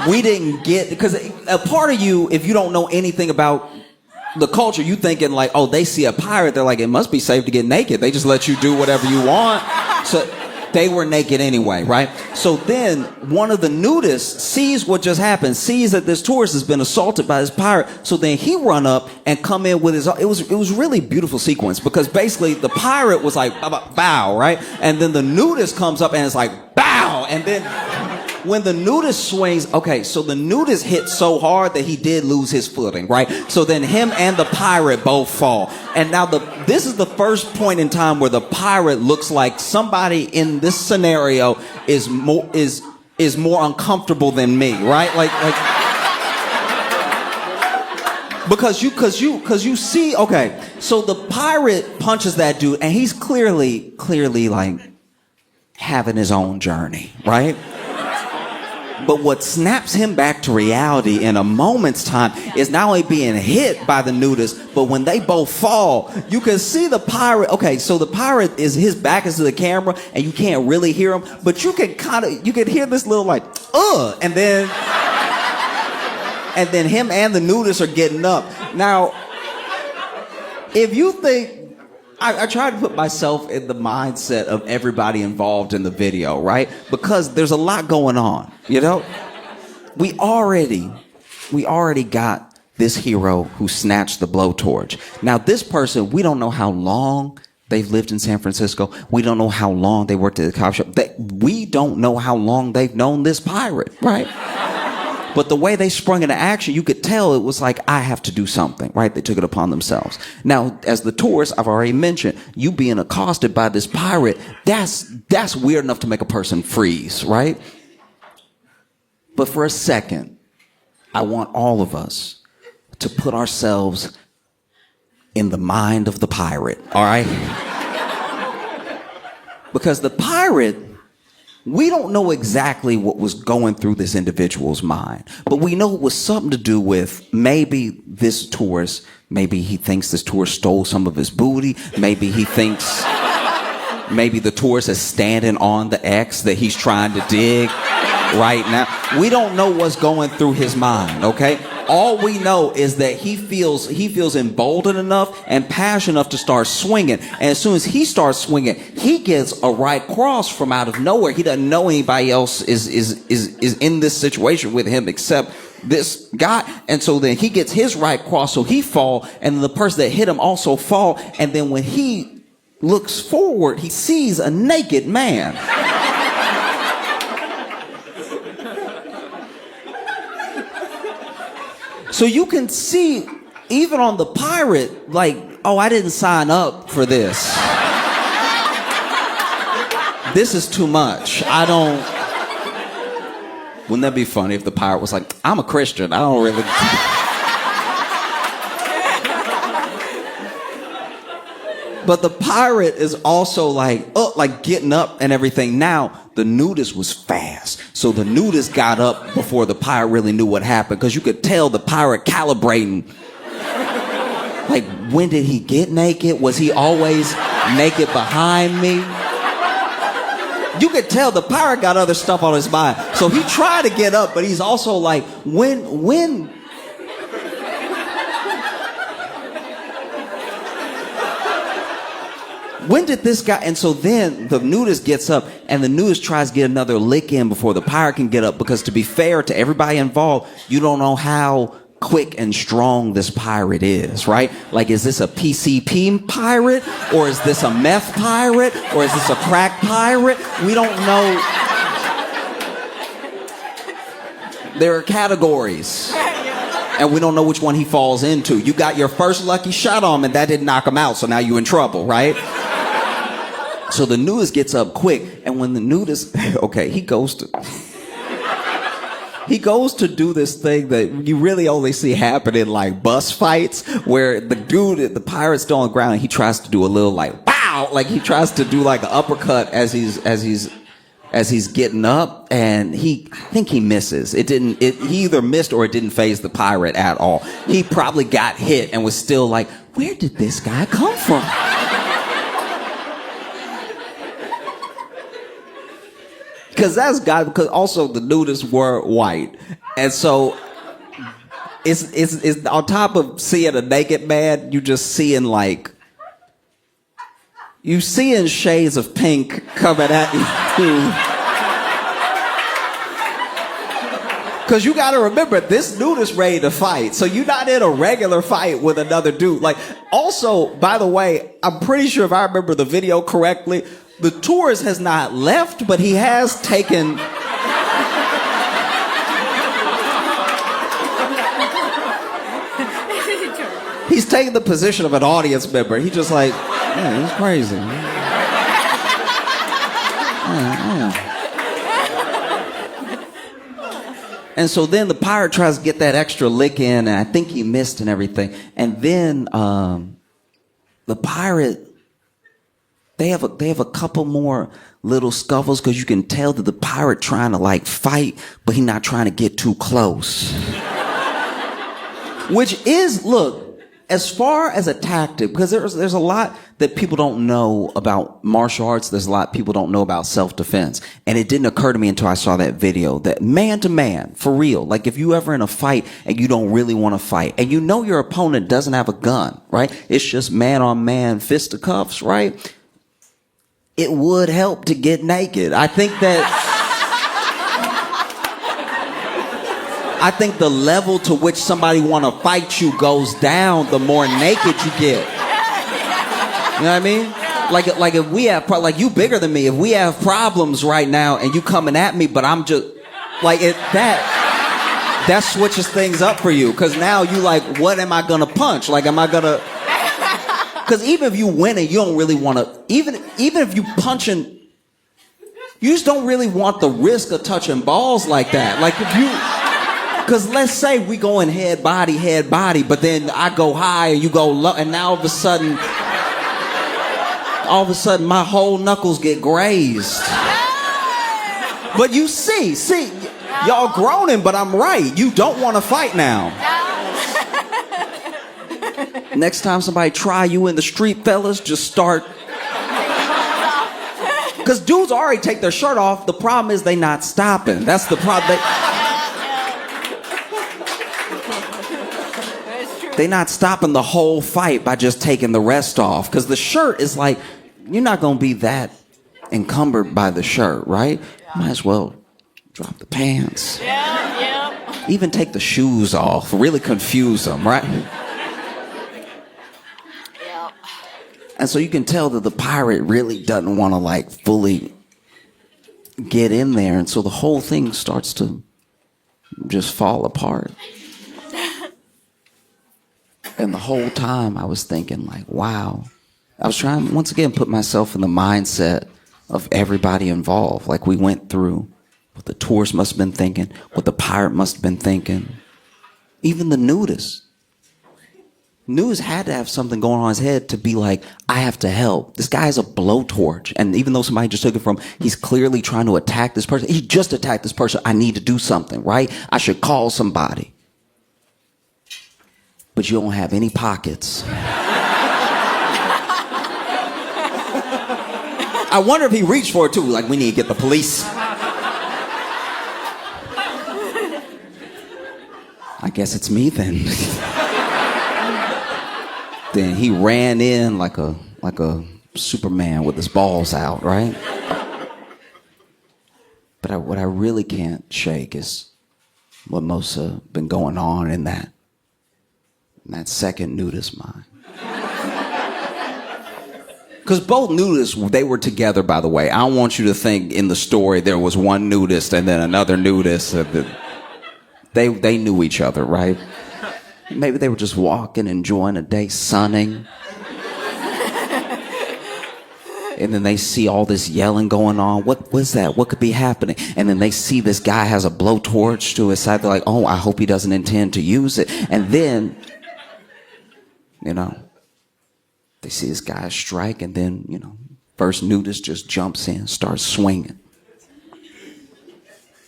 We didn't get, because a part of you, if you don't know anything about the culture, you thinking like, oh, they see a pirate, they're like, it must be safe to get naked. They just let you do whatever you want. So they were naked anyway, right? So then one of the nudists sees what just happened, sees that this tourist has been assaulted by this pirate. So then he run up and come in with his, it was really beautiful sequence, because basically the pirate was like, bow, right? And then the nudist comes up and it's like, bow. And then when the nudist swings, okay, so the nudist hit so hard that he did lose his footing, right? So then him and the pirate both fall. And now this is the first point in time where the pirate looks like somebody in this scenario is more uncomfortable than me, right? Like because you see, okay, so the pirate punches that dude and he's clearly like having his own journey, right? But what snaps him back to reality in a moment's time is not only being hit by the nudist, but when they both fall, you can see the pirate. Okay, so the pirate his back is to the camera and you can't really hear him, but you can hear this little like, and then him and the nudist are getting up. Now, if you think, I try to put myself in the mindset of everybody involved in the video, right? Because there's a lot going on, you know? We already got this hero who snatched the blowtorch. Now, this person, we don't know how long they've lived in San Francisco. We don't know how long they worked at the coffee shop. We don't know how long they've known this pirate, right? But the way they sprung into action, you could tell it was like, I have to do something, right? They took it upon themselves. Now, as the tourist, I've already mentioned, you being accosted by this pirate, that's weird enough to make a person freeze, right? But for a second, I want all of us to put ourselves in the mind of the pirate, all right? Because the pirate, we don't know exactly what was going through this individual's mind, but we know it was something to do with maybe this tourist, maybe he thinks this tourist stole some of his booty, maybe he thinks maybe the tourist is standing on the X that he's trying to dig right now. We don't know what's going through his mind, okay? All we know is that he feels emboldened enough and passionate enough to start swinging. And as soon as he starts swinging, he gets a right cross from out of nowhere. He doesn't know anybody else is in this situation with him except this guy. And so then he gets his right cross, so he fall, and the person that hit him also fall. And then when he looks forward, he sees a naked man. So you can see, even on the pirate, like, oh, I didn't sign up for this. This is too much. I don't... Wouldn't that be funny if the pirate was like, I'm a Christian, I don't really... But the pirate is also like, like getting up and everything. Now, the nudist was fast. So the nudist got up before the pirate really knew what happened, because you could tell the pirate calibrating. Like, when did he get naked? Was he always naked behind me? You could tell the pirate got other stuff on his mind. So he tried to get up, but he's also like, when did this guy... And so then the nudist gets up, and the nudist tries to get another lick in before the pirate can get up, because to be fair to everybody involved, you don't know how quick and strong this pirate is, right? Like, is this a PCP pirate? Or is this a meth pirate? Or is this a crack pirate? We don't know. There are categories. And we don't know which one he falls into. You got your first lucky shot on him, and that didn't knock him out, so now you're in trouble, right? So the nudist gets up quick, and when the nudist... Okay, he goes to do this thing that you really only see happen in, like, bus fights, where the pirate's still on the ground, and he tries to do a little, like, wow! Like, he tries to do, like, an uppercut as he's getting up, and I think he misses. He either missed or it didn't faze the pirate at all. He probably got hit and was still like, where did this guy come from? Because also the nudists were white. And so it's on top of seeing a naked man, you just seeing, like, you seeing shades of pink coming at you. Because you got to remember, this nudist ready to fight. So you're not in a regular fight with another dude. Like, also, by the way, I'm pretty sure if I remember the video correctly, the tourist has not left, but he has taken... He's taking the position of an audience member. He's just like, yeah, it's crazy. And so then the pirate tries to get that extra lick in, and I think he missed and everything. And then the pirate... They have a couple more little scuffles, because you can tell that the pirate trying to, like, fight, but he's not trying to get too close. Which is, look, as far as a tactic, because there's a lot that people don't know about martial arts. There's a lot people don't know about self-defense. And it didn't occur to me until I saw that video that man to man, for real, like, if you ever in a fight and you don't really want to fight, and you know your opponent doesn't have a gun, right? It's just man on man fisticuffs, right? It would help to get naked. I think the level to which somebody want to fight you goes down the more naked you get. You know what I mean? Like if we have, like, you bigger than me, if we have problems right now and you coming at me, but I'm just, like, that switches things up for you. Because now you like, what am I going to punch? Like, am I going to... Because even if you win and you don't really want to, even if you punching, you just don't really want the risk of touching balls like that. Like, if you, because let's say we going head body, but then I go high and you go low, and now all of a sudden my whole knuckles get grazed. But you see, y'all groaning, but I'm right. You don't want to fight now. Next time somebody try you in the street, fellas, just start. Because dudes already take their shirt off. The problem is they not stopping. That's the problem. They not stopping the whole fight by just taking the rest off. Because the shirt is like, you're not going to be that encumbered by the shirt, right? Might as well drop the pants. Yeah. Even take the shoes off. Really confuse them, right? And so you can tell that the pirate really doesn't want to, like, fully get in there. And so the whole thing starts to just fall apart. And the whole time I was thinking like, wow. I was trying, once again, put myself in the mindset of everybody involved. Like we went through what the tourist must have been thinking, what the pirate must have been thinking. Even the nudist. Nudist had to have something going on in his head to be like, I have to help. This guy is a blowtorch. And even though somebody just took it from, he's clearly trying to attack this person. He just attacked this person. I need to do something, right? I should call somebody. But you don't have any pockets. I wonder if he reached for it too. Like, we need to get the police. I guess it's me then. Then he ran in like a Superman with his balls out, right? But what I really can't shake is what must have been going on in that second nudist mind. Because both nudists, they were together, by the way. I don't want you to think in the story there was one nudist and then another nudist. They knew each other, right? Maybe they were just walking, enjoying a day, sunning. And then they see all this yelling going on. What was that? What could be happening? And then they see this guy has a blowtorch to his side. They're like, oh, I hope he doesn't intend to use it. And then, they see this guy strike, and then, first nudist just jumps in, starts swinging.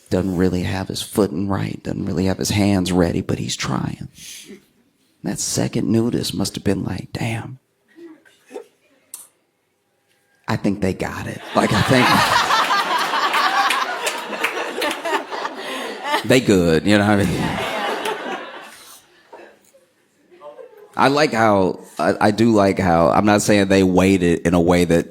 Doesn't really have his footing right, doesn't really have his hands ready, but he's trying. That second nudist must have been like, damn, I think they got it. Like, I think they good, what I mean? I do like how, I'm not saying they waited in a way that,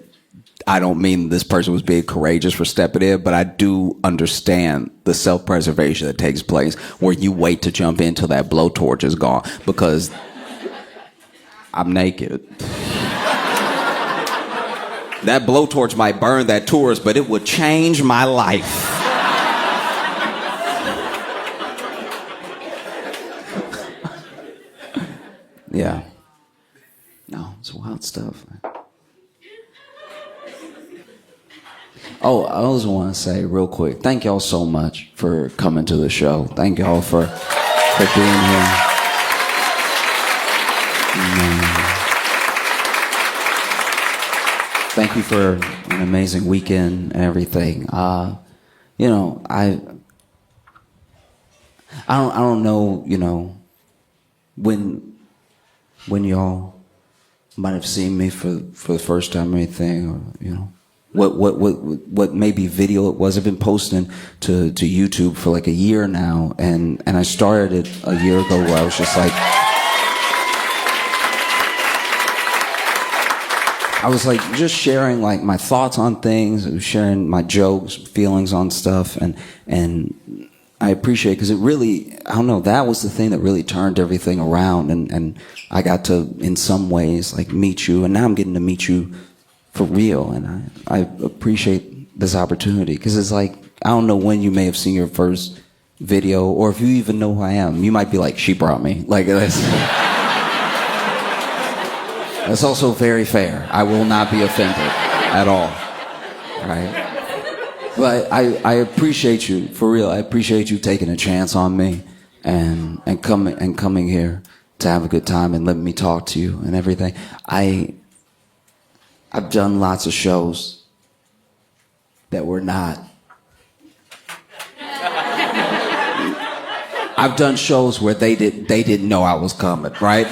I don't mean this person was being courageous for stepping in, but I do understand the self-preservation that takes place where you wait to jump in till that blowtorch is gone, because I'm naked. That blowtorch might burn that tourist, but it would change my life. Yeah. No, it's wild stuff, man. Oh, I also want to say real quick, thank y'all so much for coming to the show. Thank y'all for being here. Thank you for an amazing weekend and everything. I don't know, when y'all might have seen me for the first time or anything, or what maybe video it was. I've been posting to YouTube for like a year now, and I started it a year ago where I was just like, just sharing like my thoughts on things, sharing my jokes, feelings on stuff, and I appreciate it because it really, I don't know, that was the thing that really turned everything around, and I got to, in some ways, like meet you, and now I'm getting to meet you for real, and I appreciate this opportunity because it's like, I don't know when you may have seen your first video, or if you even know who I am. You might be like, she brought me. Like, that's also very fair. I will not be offended at all, right? But I appreciate you, for real. I appreciate you taking a chance on me and coming here to have a good time and letting me talk to you and everything. I've done lots of shows that were not. I've done shows where they didn't know I was coming, right?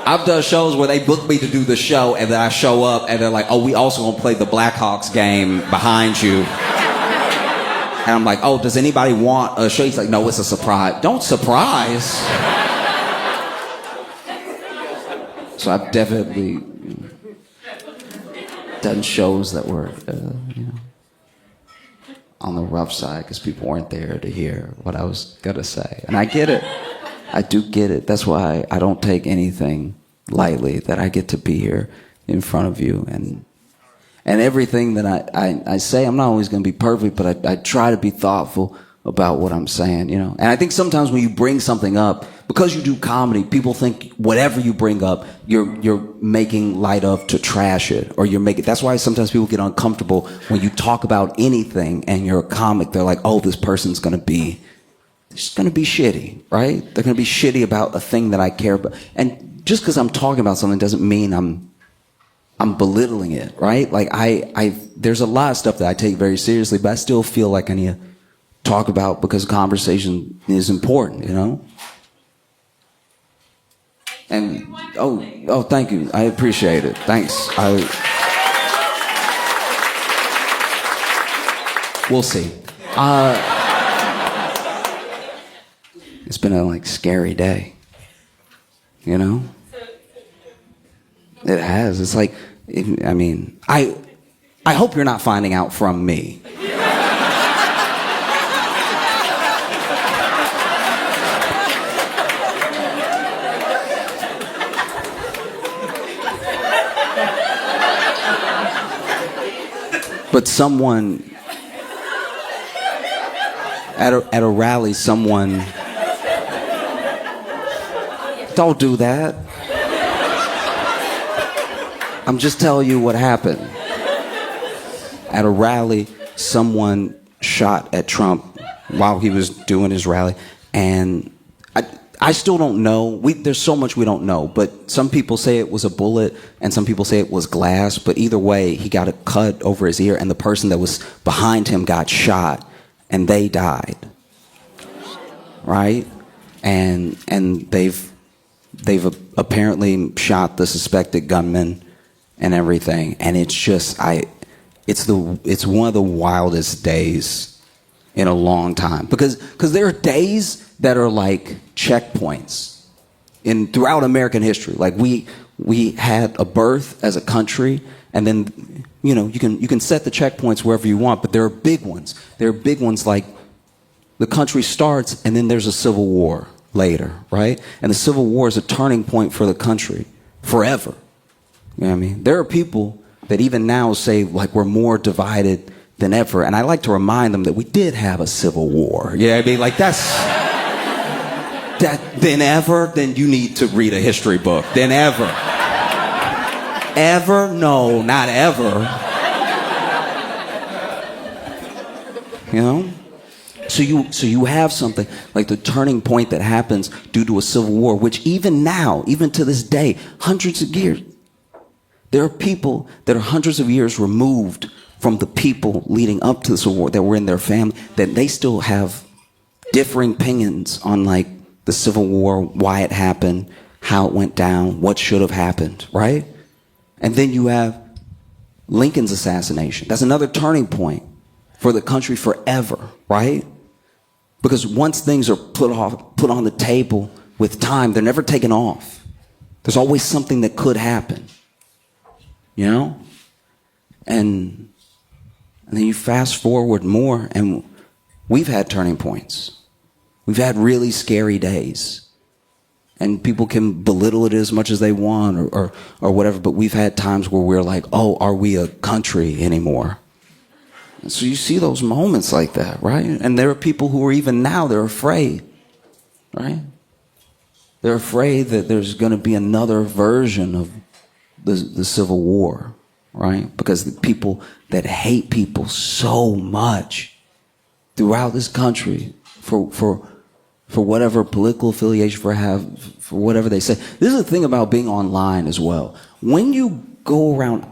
I've done shows where they booked me to do the show, and then I show up, and they're like, "Oh, we also gonna play the Blackhawks game behind you." And I'm like, "Oh, does anybody want a show?" He's like, "No, it's a surprise." Don't surprise. So I've definitely done shows that were, on the rough side because people weren't there to hear what I was gonna say, and I get it. I do get it. That's why I don't take anything lightly, that I get to be here in front of you. And everything that I say, I'm not always going to be perfect, but I try to be thoughtful about what I'm saying, And I think sometimes when you bring something up Because you do comedy, people think whatever you bring up, you're making light of to trash it, or you're making. That's why sometimes people get uncomfortable when you talk about anything and you're a comic. They're like, oh, this person's gonna be shitty, right? They're gonna be shitty about a thing that I care about. And just because I'm talking about something doesn't mean I'm belittling it, right? Like there's a lot of stuff that I take very seriously, but I still feel like I need to talk about because conversation is important, you know? And oh, thank you. I appreciate it. Thanks. We'll see. It's been a scary day. You know? It has. It's like, I hope you're not finding out from me. But someone at a rally, someone, don't do that. I'm just telling you what happened. At a rally, someone shot at Trump while he was doing his rally, and I still don't know. There's so much we don't know, but some people say it was a bullet and some people say it was glass, but either way, he got a cut over his ear and the person that was behind him got shot and they died. Right? And they've apparently shot the suspected gunman and everything, and it's just it's one of the wildest days in a long time, because there are days that are like checkpoints throughout American history. Like we had a birth as a country, and then you can set the checkpoints wherever you want, but there are big ones. There are big ones like the country starts and then there's a civil war later, right? And the Civil War is a turning point for the country forever. You know what I mean? There are people that even now say like we're more divided than ever, and I like to remind them that we did have a civil war. Yeah, I mean, like then ever, then you need to read a history book. Then ever. Ever? No, not ever. You know? So you have something like the turning point that happens due to a civil war, which even now, even to this day, hundreds of years, there are people that are hundreds of years removed from the people leading up to the civil war that were in their family, that they still have differing opinions on like the Civil War, why it happened, how it went down, what should have happened, right? And then you have Lincoln's assassination. That's another turning point for the country forever, right? Because once things are put on the table with time, they're never taken off. There's always something that could happen, you know? And then you fast forward more, and we've had turning points. We've had really scary days. And people can belittle it as much as they want or whatever, but we've had times where we're like, oh, are we a country anymore? And so you see those moments like that, right? And there are people who are even now, they're afraid, right? They're afraid that there's going to be another version of the Civil War, right? Because the people that hate people so much throughout this country for whatever political affiliation for whatever they say. This is the thing about being online as well. When you go around,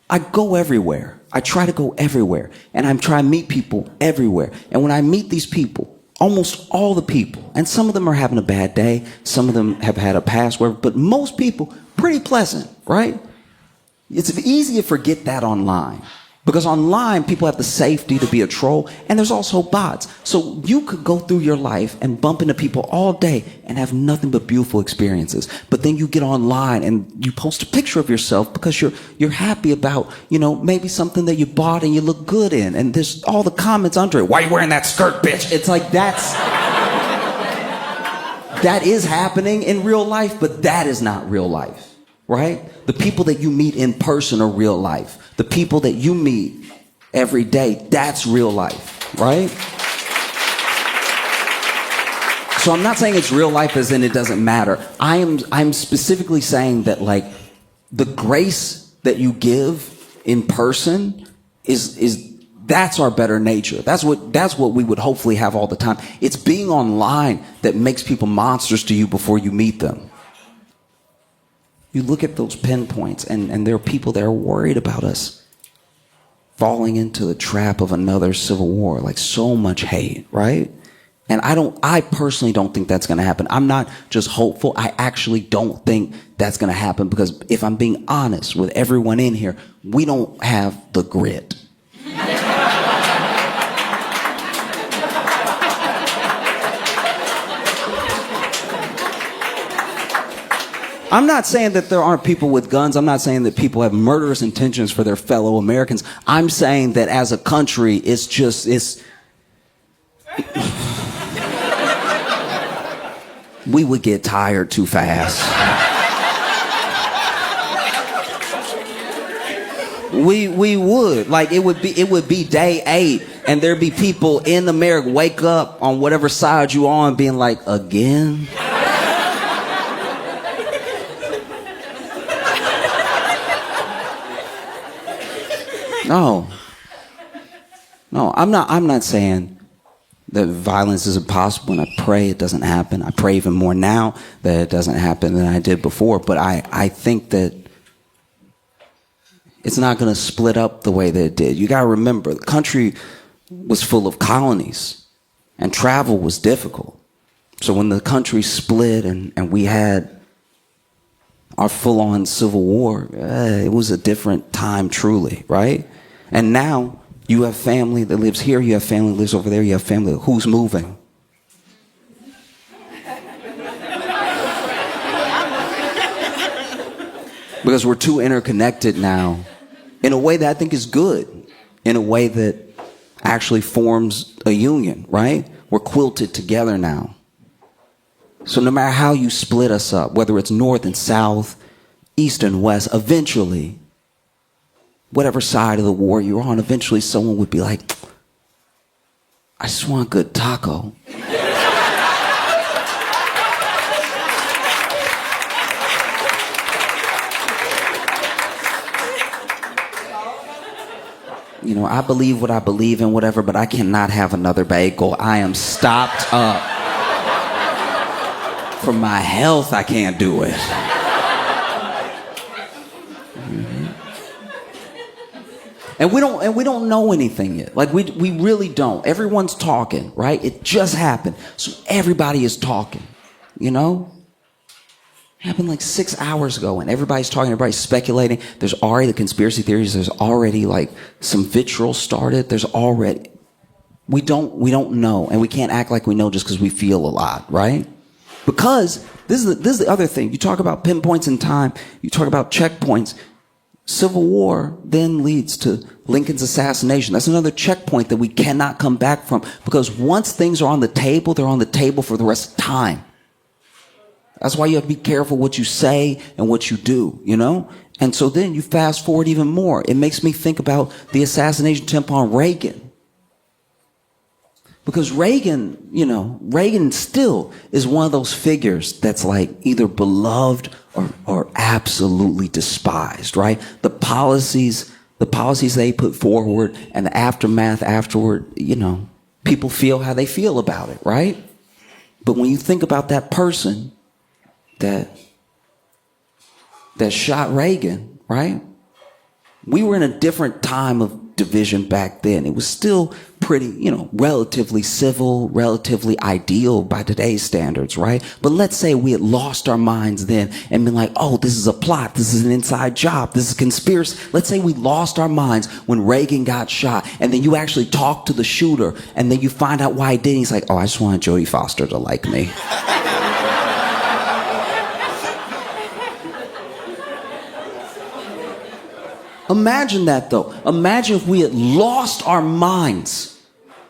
I go everywhere. I try to go everywhere. And I'm trying to meet people everywhere. And when I meet these people, almost all the people, and some of them are having a bad day, some of them have had a past, whatever, but most people, pretty pleasant, right? It's easy to forget that online. Because online, people have the safety to be a troll, and there's also bots. So you could go through your life and bump into people all day and have nothing but beautiful experiences. But then you get online and you post a picture of yourself because you're happy about, maybe something that you bought and you look good in. And there's all the comments under it. Why are you wearing that skirt, bitch? It's like that is happening in real life, but that is not real life. Right? The people that you meet in person are real life. The people that you meet every day, that's real life, right? So I'm not saying it's real life as in it doesn't matter. I'm specifically saying that, like, the grace that you give in person is that's our better nature. That's what we would hopefully have all the time. It's being online that makes people monsters to you before you meet them. You look at those pinpoints, and there are people that are worried about us falling into the trap of another civil war, like so much hate, right? And I personally don't think that's going to happen. I'm not just hopeful. I actually don't think that's going to happen, because if I'm being honest with everyone in here, we don't have the grit. I'm not saying that there aren't people with guns. I'm not saying that people have murderous intentions for their fellow Americans. I'm saying that as a country, it's we would get tired too fast. We would. Like, it would be day 8, and there'd be people in America wake up on whatever side you on being like, again? No, I'm not saying that violence is impossible, and I pray it doesn't happen. I pray even more now that it doesn't happen than I did before. But I think that it's not going to split up the way that it did. You got to remember, the country was full of colonies, and travel was difficult. So when the country split and we had our full-on civil war, it was a different time, truly, right? And now you have family that lives here, you have family that lives over there, you have family who's moving. Because we're too interconnected now in a way that I think is good, in a way that actually forms a union, right? We're quilted together now. So no matter how you split us up, whether it's north and south, east and west, eventually, whatever side of the war you're on, eventually someone would be like, I just want a good taco. You know, I believe what I believe in, whatever, but I cannot have another bagel. I am stopped up. For my health, I can't do it. And we don't know anything yet. Like, we really don't. Everyone's talking, right? It just happened. So everybody is talking, you know? It happened like 6 hours ago, and everybody's talking, everybody's speculating. There's already the conspiracy theories. There's already like some vitriol started. There's already, we don't know, and we can't act like we know just because we feel a lot, right? Because this is the other thing. You talk about pinpoints in time. You talk about checkpoints. Civil War then leads to Lincoln's assassination. That's another checkpoint that we cannot come back from, because once things are on the table, they're on the table for the rest of time. That's why you have to be careful what you say and what you do, you know? And so then you fast forward even more. It makes me think about the assassination attempt on Reagan. Because Reagan, you know, Reagan still is one of those figures that's like either beloved or absolutely despised, right? The policies they put forward and the aftermath afterward, you know, people feel how they feel about it, right? But when you think about that person that shot Reagan, right? We were in a different time of division back then. It was still pretty, you know, relatively civil, relatively ideal by today's standards, right? But let's say we had lost our minds then and been like, oh, this is a plot, this is an inside job, this is a conspiracy. Let's say we lost our minds when Reagan got shot, and then you actually talk to the shooter, and then you find out why he did it. He's like, oh, I just wanted Jodie Foster to like me. Imagine that, though. Imagine if we had lost our minds.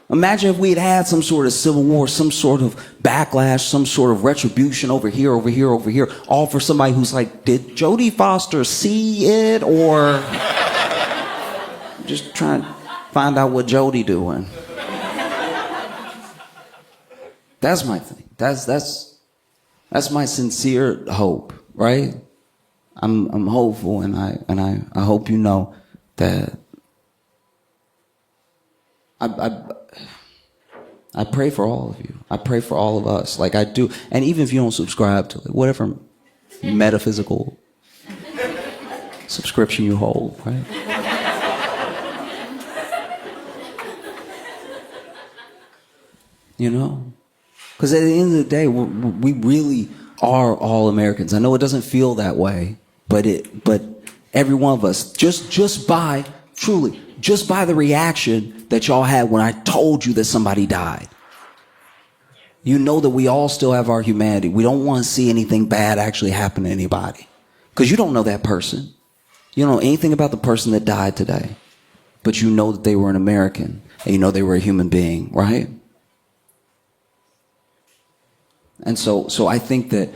Imagine if we had had some sort of civil war, some sort of backlash, some sort of retribution over here, all for somebody who's like, did Jodie Foster see it, or just trying to find out what Jodie doing? That's my thing. That's my sincere hope, right? I'm hopeful, and I hope you know that I pray for all of you. I pray for all of us, like I do. And even if you don't subscribe to whatever metaphysical subscription you hold, right? You know? Because at the end of the day, we really are all Americans. I know it doesn't feel that way, but every one of us, just by the reaction that y'all had when I told you that somebody died, you know that we all still have our humanity. We don't want to see anything bad actually happen to anybody, because you don't know that person. You don't know anything about the person that died today, but you know that they were an American, and you know they were a human being, right? And so I think that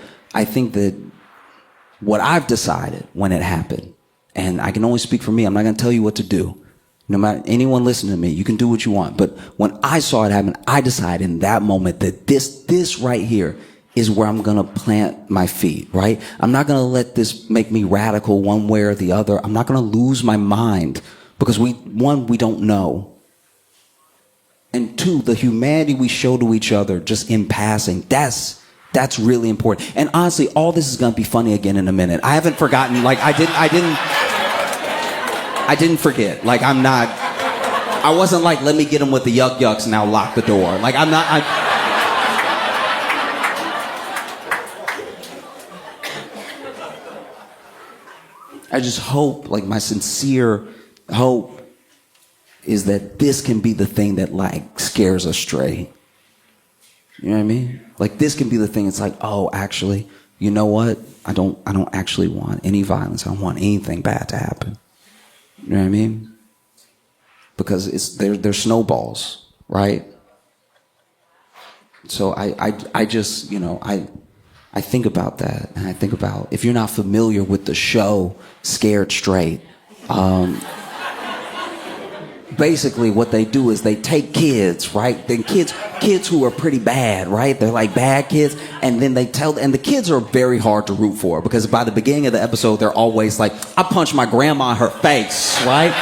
what I've decided when it happened, and I can only speak for me, I'm not going to tell you what to do. No matter anyone listening to me, you can do what you want. But when I saw it happen, I decided in that moment that this right here is where I'm going to plant my feet, right? I'm not going to let this make me radical one way or the other. I'm not going to lose my mind, because we don't know. And two, the humanity we show to each other just in passing, that's really important. And honestly, all this is going to be funny again in a minute. I haven't forgotten, like I didn't forget. Like I wasn't like, let me get them with the yuck yucks and now lock the door. Like I just hope, like my sincere hope is that this can be the thing that like scares us straight. You know what I mean? Like this can be the thing. It's like, oh, actually, you know what? I don't actually want any violence. I don't want anything bad to happen. You know what I mean? Because they're snowballs, right? So I just, you know, I think about that, and I think about, if you're not familiar with the show Scared Straight, basically what they do is they take kids, right? Then kids who are pretty bad, right? They're like bad kids, and then and the kids are very hard to root for, because by the beginning of the episode, they're always like, I punched my grandma in her face, right?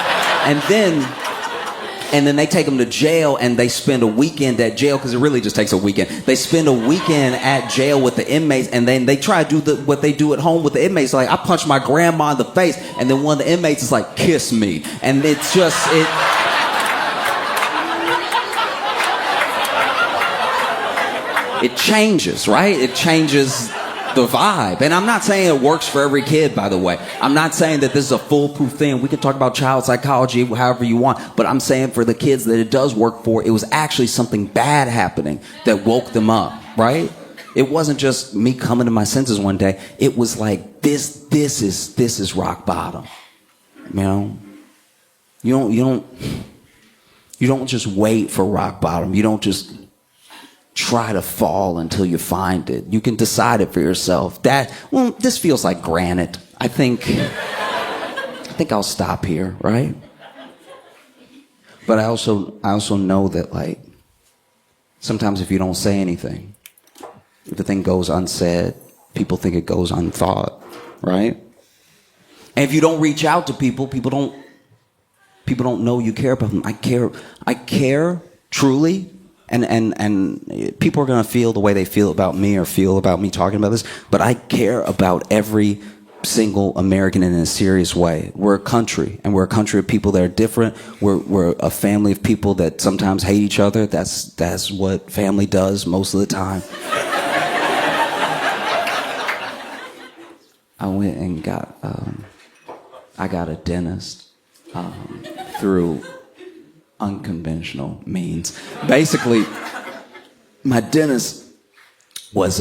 And then they take them to jail, and they spend a weekend at jail, because it really just takes a weekend. They spend a weekend at jail with the inmates, and then they try to do what they do at home with the inmates. Like, I punched my grandma in the face, and then one of the inmates is like, kiss me. And it's just, it changes, right? It changes the vibe. And I'm not saying it works for every kid, by the way. I'm not saying that this is a foolproof thing. We can talk about child psychology however you want, but I'm saying for the kids that it does work for, it was actually something bad happening that woke them up, right? It wasn't just me coming to my senses one day. It was like, this is rock bottom. You know? You don't just wait for rock bottom. You don't just try to fall until you find it. You can decide it for yourself. This feels like granite. I think I'll stop here, right? But I also know that, like, sometimes if you don't say anything, if the thing goes unsaid, people think it goes unthought, right? And if you don't reach out to people don't know you care about them. I care truly. And people are going to feel the way they feel about me or feel about me talking about this, but I care about every single American in a serious way. We're a country, and we're a country of people that are different. We're a family of people that sometimes hate each other. That's what family does most of the time. I went and got a dentist through unconventional means. Basically, my dentist was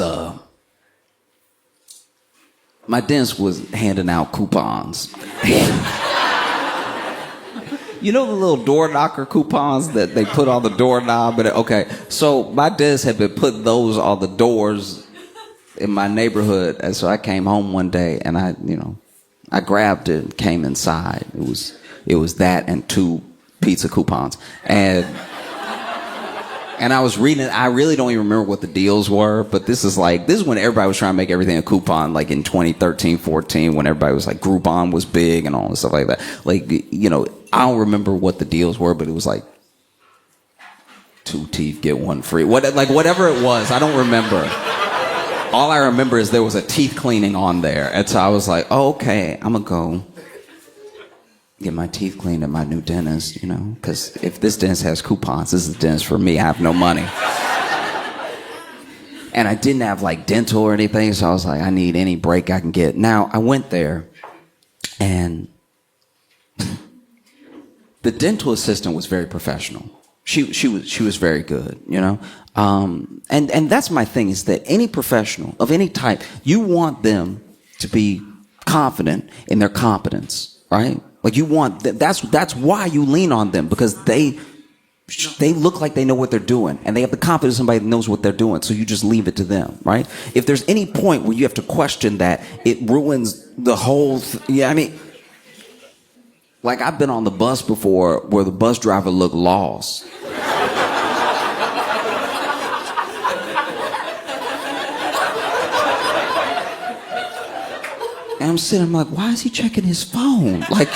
handing out coupons. You know the little door knocker coupons that they put on the doorknob? Okay, so my dentist had been putting those on the doors in my neighborhood, and so I came home one day and I grabbed it and came inside. It was that and 2 pizza coupons. And And I was reading it. I really don't even remember what the deals were, but this is when everybody was trying to make everything a coupon, like in 2013, 14, when everybody was like Groupon was big and all this stuff like that. Like, you know, I don't remember what the deals were, but it was like 2 teeth, get 1 free. Whatever it was, I don't remember. All I remember is there was a teeth cleaning on there. And so I was like, oh, okay, I'm going to go get my teeth cleaned at my new dentist, you know, because if this dentist has coupons, this is the dentist for me. I have no money. And I didn't have like dental or anything, so I was like, I need any break I can get. Now, I went there, and the dental assistant was very professional. She was very good, you know. And that's my thing, is that any professional of any type, you want them to be confident in their competence, right? Like you want that's why you lean on them, because they look like they know what they're doing, and they have the confidence somebody that knows what they're doing. So you just leave it to them, right? If there's any point where you have to question that, it ruins the whole. Yeah, I mean, like I've been on the bus before where the bus driver looked lost. And I'm sitting, I'm like, why is he checking his phone? Like,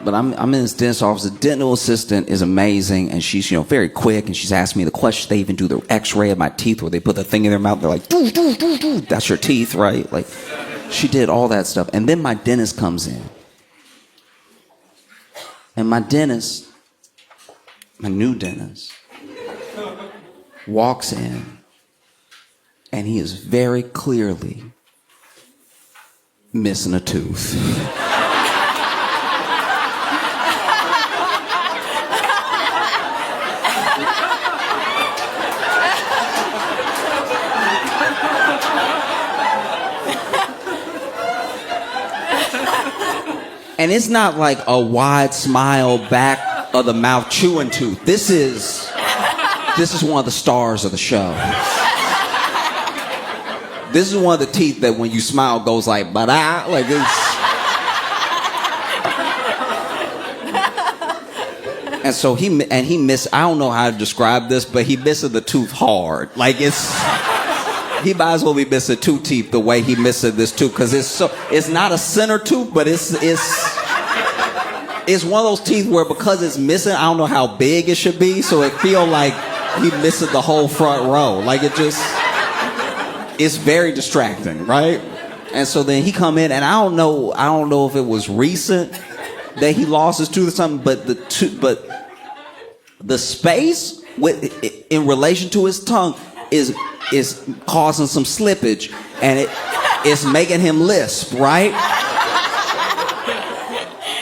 but I'm in this dentist office. The dental assistant is amazing, and she's, you know, very quick, and she's asking me the questions. They even do the x-ray of my teeth where they put the thing in their mouth. They're like, doo, doo, doo, doo. That's your teeth, right? Like, she did all that stuff. And then my dentist comes in. And my dentist, my new dentist, walks in. And he is very clearly missing a tooth. And it's not like a wide smile, back of the mouth chewing tooth. This is one of the stars of the show. This is one of the teeth that when you smile goes like, ba-da, like it's. And so he missed, I don't know how to describe this, but he misses the tooth hard. Like he might as well be missing 2 teeth the way he missing this tooth, because it's not a center tooth, but it's one of those teeth where because it's missing, I don't know how big it should be, so it feel like he missing the whole front row. Like it's very distracting, right? And so then he come in, and I don't know if it was recent that he lost his tooth or something, but the space in relation to his tongue is causing some slippage, and it's making him lisp, right?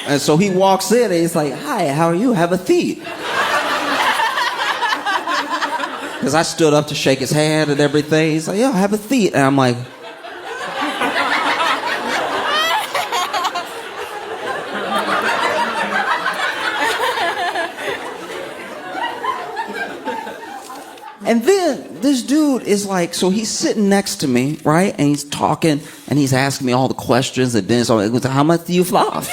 And so he walks in, and he's like, "Hi, how are you? Have a seat." Because I stood up to shake his hand and everything. He's like, "Yeah, have a seat." And I'm like, and then this dude is like, so he's sitting next to me, right? And he's talking, and he's asking me all the questions. And then so he goes, "How much do you floss?"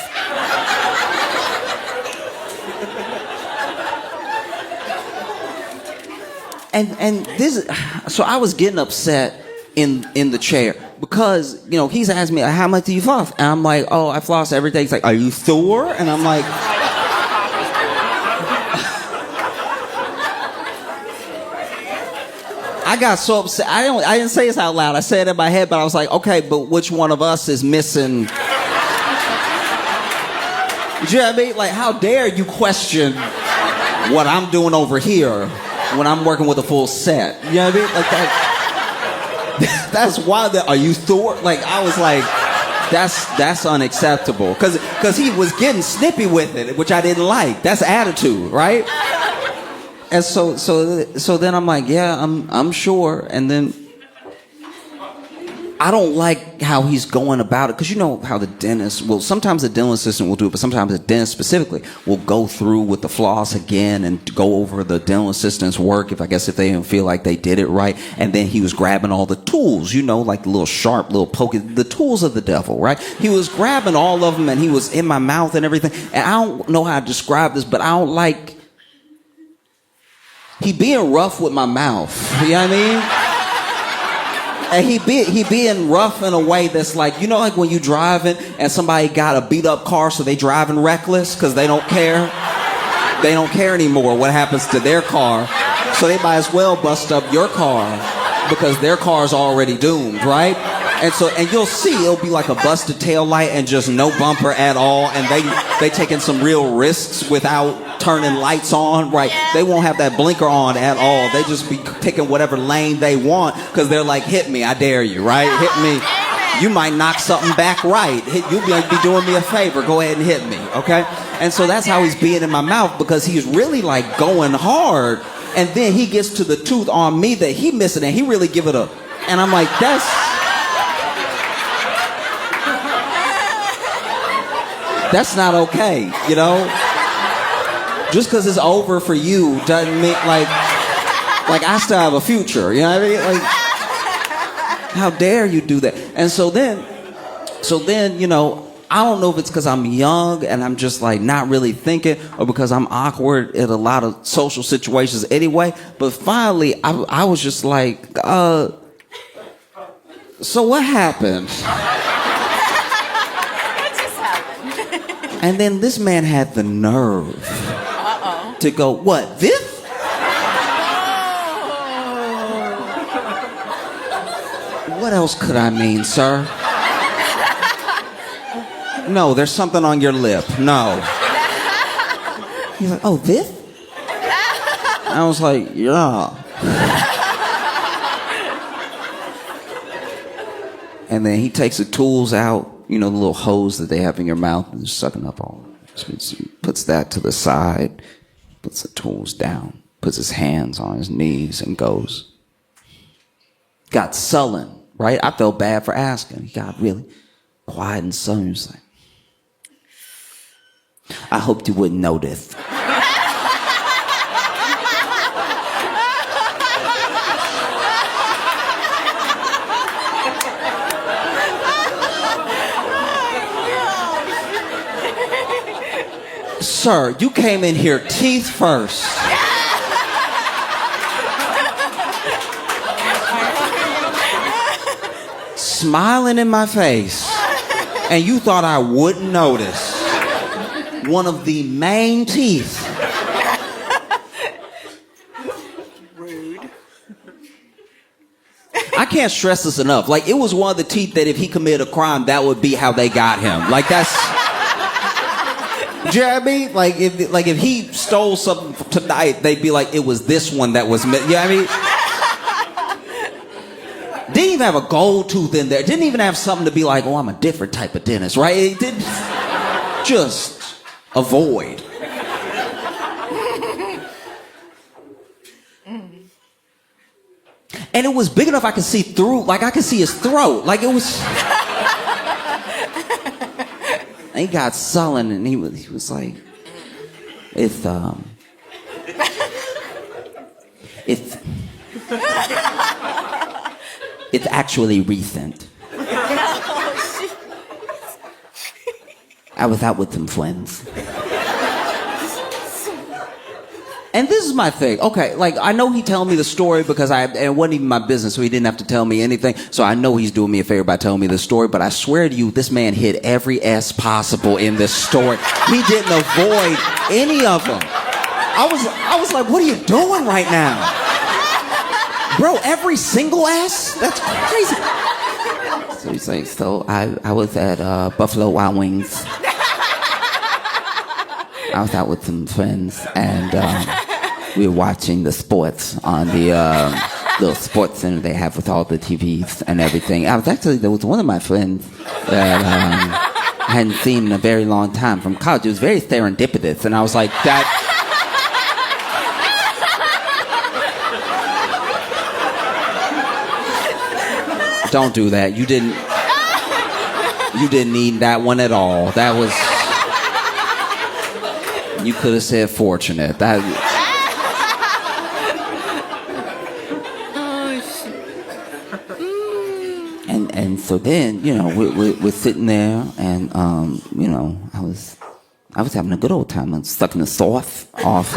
And this, so I was getting upset in the chair because, you know, he's asking me, "How much do you floss?" And I'm like, "Oh, I floss every day." He's like, "Are you sure?" And I'm like, I got so upset. I didn't say this out loud. I said it in my head, but I was like, okay, but which one of us is missing? You know what I mean? Like, how dare you question what I'm doing over here when I'm working with a full set? You know what I mean? Like that. That's why. Are you Thor? Like, I was like, that's unacceptable. Because he was getting snippy with it, which I didn't like. That's attitude, right? And so then I'm like, yeah, I'm sure. And then I don't like how he's going about it, because you know how the dentist, well, sometimes the dental assistant will do it, but sometimes the dentist specifically will go through with the floss again and go over the dental assistant's work, if they didn't feel like they did it right. And then he was grabbing all the tools, you know, like the little sharp, little poke, the tools of the devil, right? He was grabbing all of them, and he was in my mouth and everything. And I don't know how to describe this, but I don't like, he being rough with my mouth, you know what I mean? And he being rough in a way that's like, you know, like when you driving and somebody got a beat up car, so they driving reckless because they don't care. They don't care anymore what happens to their car. So they might as well bust up your car because their car's already doomed, right? And you'll see it'll be like a busted tail light and just no bumper at all. And they taking some real risks without turning lights on, right? They won't have that blinker on at all. They just be picking whatever lane they want because they're like, hit me, I dare you, right? Hit me. You might knock something back right. You'll be doing me a favor. Go ahead and hit me, okay? And so that's how he's being in my mouth, because he's really like going hard. And then he gets to the tooth on me that he missing, and he really give it a, and I'm like, that's not okay, you know? Just because it's over for you doesn't mean, like I still have a future, you know what I mean? Like, how dare you do that? And so then, you know, I don't know if it's because I'm young and I'm just like not really thinking, or because I'm awkward in a lot of social situations anyway. But finally, I was just like, so what happened? What just happened? And then this man had the nerve to go, what, this? What else could I mean, sir? No, there's something on your lip. No. He's like, oh, this? I was like, yeah. And then he takes the tools out, you know, the little hose that they have in your mouth, and just sucking up all. He puts that to the side, puts the tools down, puts his hands on his knees, and goes. Got sullen, right? I felt bad for asking. He got really quiet and sullen. He was like, I hoped you wouldn't notice. Sir, you came in here teeth first. Smiling in my face. And you thought I wouldn't notice one of the main teeth. Rude. I can't stress this enough. Like, it was one of the teeth that if he committed a crime, that would be how they got him. Like, that's... Do you know what I mean? Like if he stole something tonight, they'd be like, it was this one that was... You know what I mean? Didn't even have a gold tooth in there. Didn't even have something to be like, oh, I'm a different type of dentist, right? It didn't... Just... avoid. And it was big enough I could see through, like I could see his throat. Like it was... And he got sullen, and he was like, it's actually recent. I was out with some friends. And this is my thing. Okay, like, I know he telling me the story because it wasn't even my business, so he didn't have to tell me anything. So I know he's doing me a favor by telling me the story, but I swear to you, this man hit every S possible in this story. He didn't avoid any of them. I was like, what are you doing right now? Bro, every single S? That's crazy. So he's like, so I was at Buffalo Wild Wings. I was out with some friends, and we were watching the sports on the little sports center they have with all the TVs and everything. There was one of my friends that I hadn't seen in a very long time from college. It was very serendipitous, and I was like, that... Don't do that. You didn't need that one at all. That was... You could have said fortunate. That... And so then, we're sitting there, and I was having a good old time. I was sucking the sauce off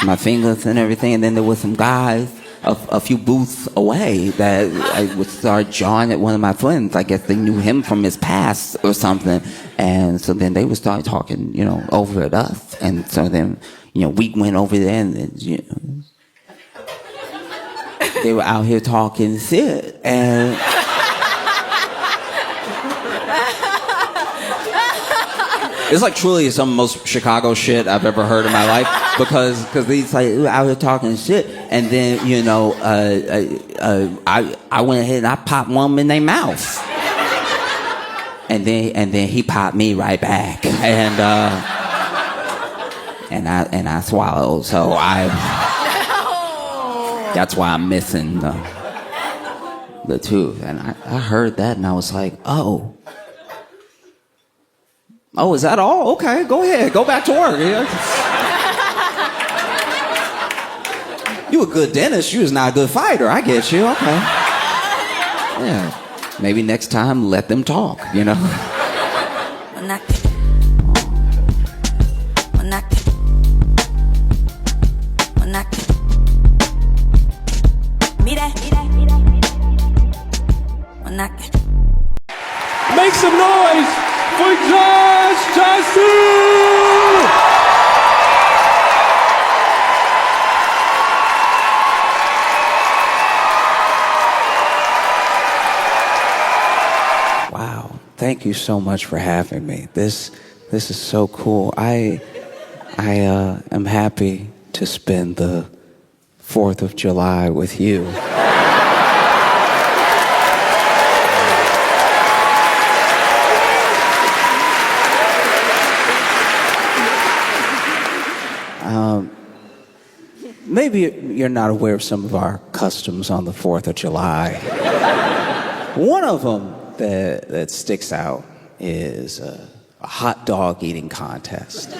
my fingers and everything. And then there were some guys a few booths away that I would start jawing at one of my friends. I guess they knew him from his past or something. And so then they would start talking, over at us. And so then, we went over there and they were out here talking shit. And it's like truly some of the most Chicago shit I've ever heard in my life, because these like out here talking shit, and then I went ahead and I popped one in their mouth, and then he popped me right back, and I swallowed, so that's why I'm missing the tooth, and I heard that and I was like, oh, is that all? Okay, go ahead. Go back to work. You a good dentist. You was not a good fighter. I get you. Okay. Yeah. Maybe next time, let them talk, Make some noise for Josh Johnson! Wow. Thank you so much for having me. This is so cool. I am happy to spend the 4th of July with you. Maybe you're not aware of some of our customs on the 4th of July. One of them that sticks out is a hot dog eating contest.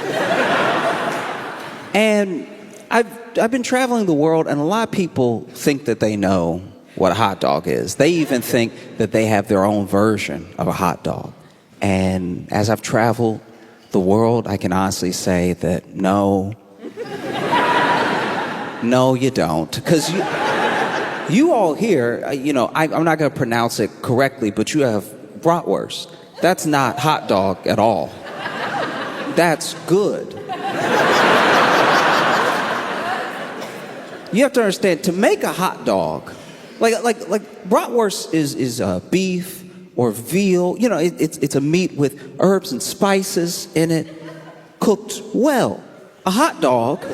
And I've been traveling the world, and a lot of people think that they know what a hot dog is. They even think that they have their own version of a hot dog. And as I've traveled the world, I can honestly say that no, you don't. Because you all here, I'm not going to pronounce it correctly, but you have bratwurst. That's not hot dog at all. That's good. You have to understand, to make a hot dog, like bratwurst is beef or veal. It's a meat with herbs and spices in it, cooked well. A hot dog,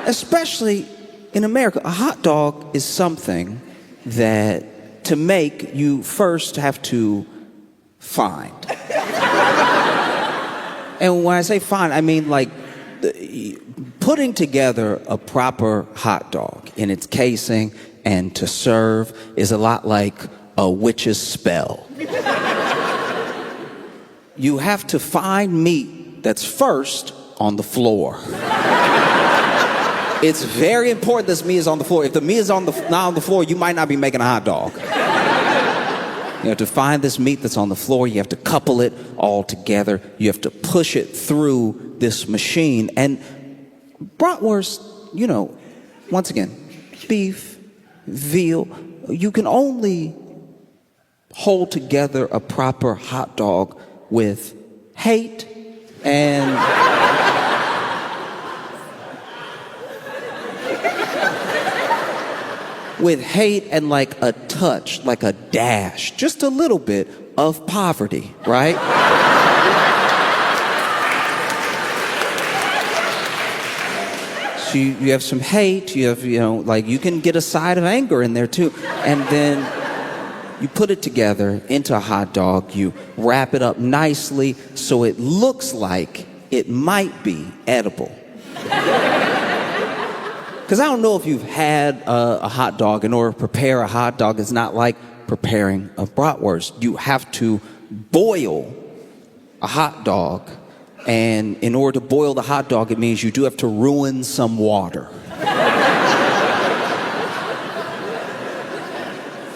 especially in America, a hot dog is something that to make you first have to find. And when I say find, I mean like putting together a proper hot dog in its casing and to serve is a lot like a witch's spell. You have to find meat that's first on the floor. It's very important this meat is on the floor. If the meat is not on the floor, you might not be making a hot dog. You have to find this meat that's on the floor. You have to couple it all together. You have to push it through this machine. And bratwurst, once again, beef, veal, you can only hold together a proper hot dog with hate and like a touch, like a dash, just a little bit of poverty, right? So you have some hate, you have, you can get a side of anger in there too. And then you put it together into a hot dog, you wrap it up nicely so it looks like it might be edible. Because I don't know if you've had a hot dog. In order to prepare a hot dog, it's not like preparing a bratwurst. You have to boil a hot dog. And in order to boil the hot dog, it means you do have to ruin some water.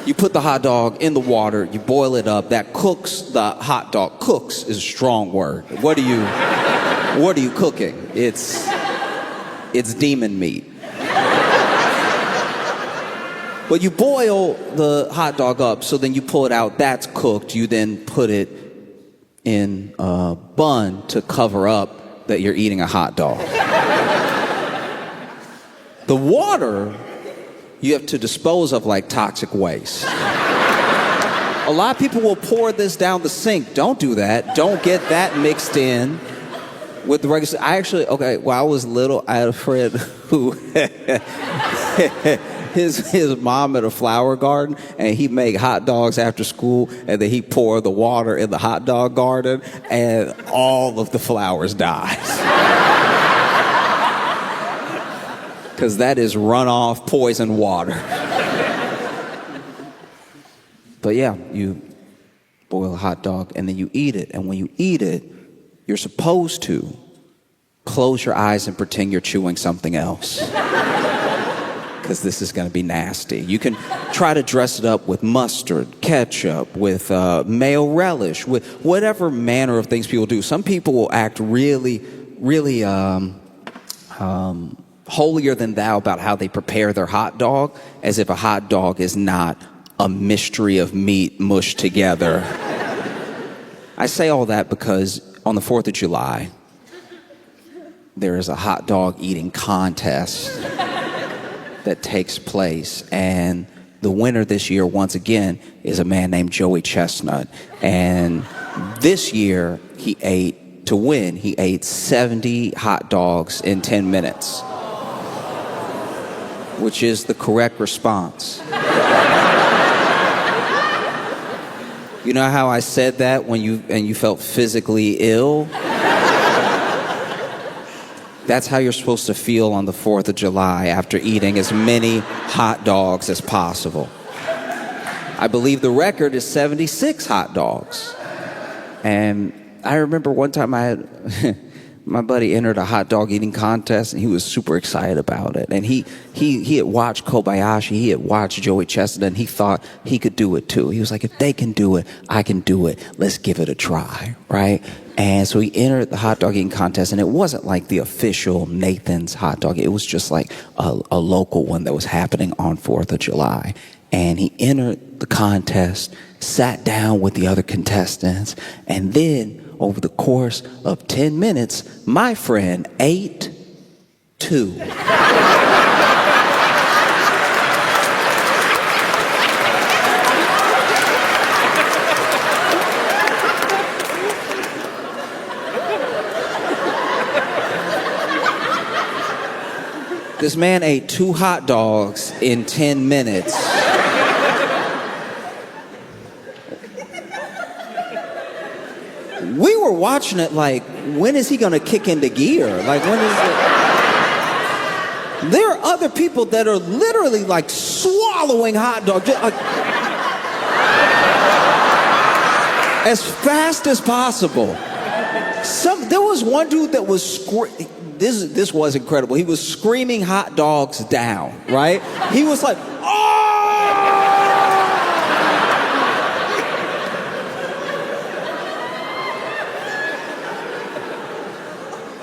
You put the hot dog in the water, you boil it up, that cooks the hot dog. Cooks is a strong word. What are you cooking? It's demon meat. But you boil the hot dog up, so then you pull it out, that's cooked. You then put it in a bun to cover up that you're eating a hot dog. The water you have to dispose of like toxic waste. A lot of people will pour this down the sink. Don't do that. Don't get that mixed in with the regular. When I was little, I had a friend who his mom had a flower garden, and he'd make hot dogs after school, and then he'd pour the water in the hot dog garden, and all of the flowers died. Because that is runoff poison water. But yeah, you boil a hot dog and then you eat it. And when you eat it, you're supposed to close your eyes and pretend you're chewing something else. Because this is going to be nasty. You can try to dress it up with mustard, ketchup, with mayo relish, with whatever manner of things people do. Some people will act really, really holier than thou about how they prepare their hot dog, as if a hot dog is not a mystery of meat mushed together. I say all that because on the 4th of July, there is a hot dog eating contest that takes place, and the winner this year, once again, is a man named Joey Chestnut. And this year, he ate 70 hot dogs in 10 minutes. Which is the correct response. You know how I said that when you felt physically ill? That's how you're supposed to feel on the 4th of July after eating as many hot dogs as possible. I believe the record is 76 hot dogs. And I remember one time my buddy entered a hot dog eating contest, and he was super excited about it. And he had watched Kobayashi, he had watched Joey Chestnut, and he thought he could do it too. He was like, if they can do it, I can do it. Let's give it a try, right? And so he entered the hot dog eating contest, and it wasn't like the official Nathan's hot dog. It was just like a local one that was happening on 4th of July. And he entered the contest, sat down with the other contestants, and then over the course of 10 minutes, my friend ate 2. This man ate 2 hot dogs in 10 minutes. We were watching it like, when is he gonna kick into gear? Like, when is it? There are other people that are literally like swallowing hot dogs like, as fast as possible. There was one dude that was this was incredible. He was screaming hot dogs down, right? He was like, oh!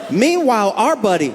Meanwhile, our buddy,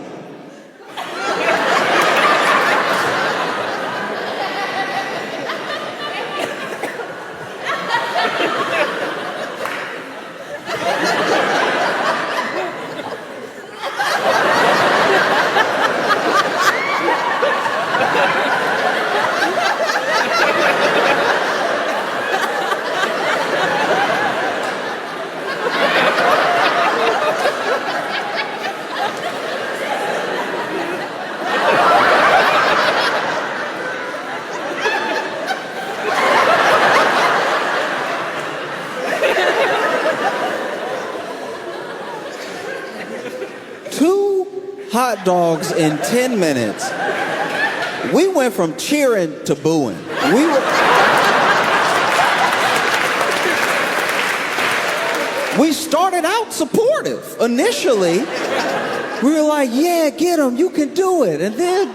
hot dogs in 10 minutes. We went from cheering to booing. We started out supportive initially. We were like, yeah, get him, you can do it. And then,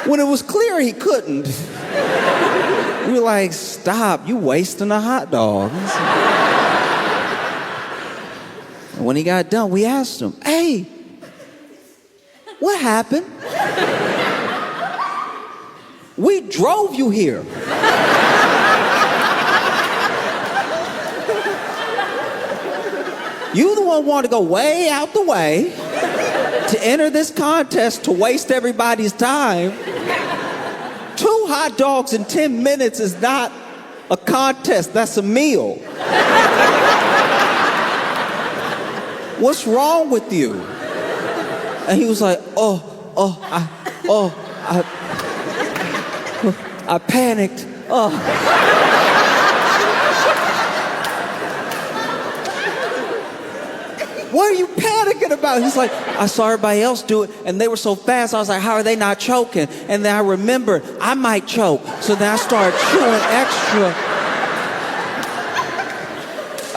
when it was clear he couldn't, we were like, stop, you wasting a hot dog. And when he got done, we asked him, hey, what happened? We drove you here. You the one wanted to go way out the way to enter this contest to waste everybody's time. 2 hot dogs in 10 minutes is not a contest, that's a meal. What's wrong with you? And he was like, I panicked. What are you panicking about? He's like, I saw everybody else do it, and they were so fast. I was like, how are they not choking? And then I remembered I might choke. So then I started chewing extra.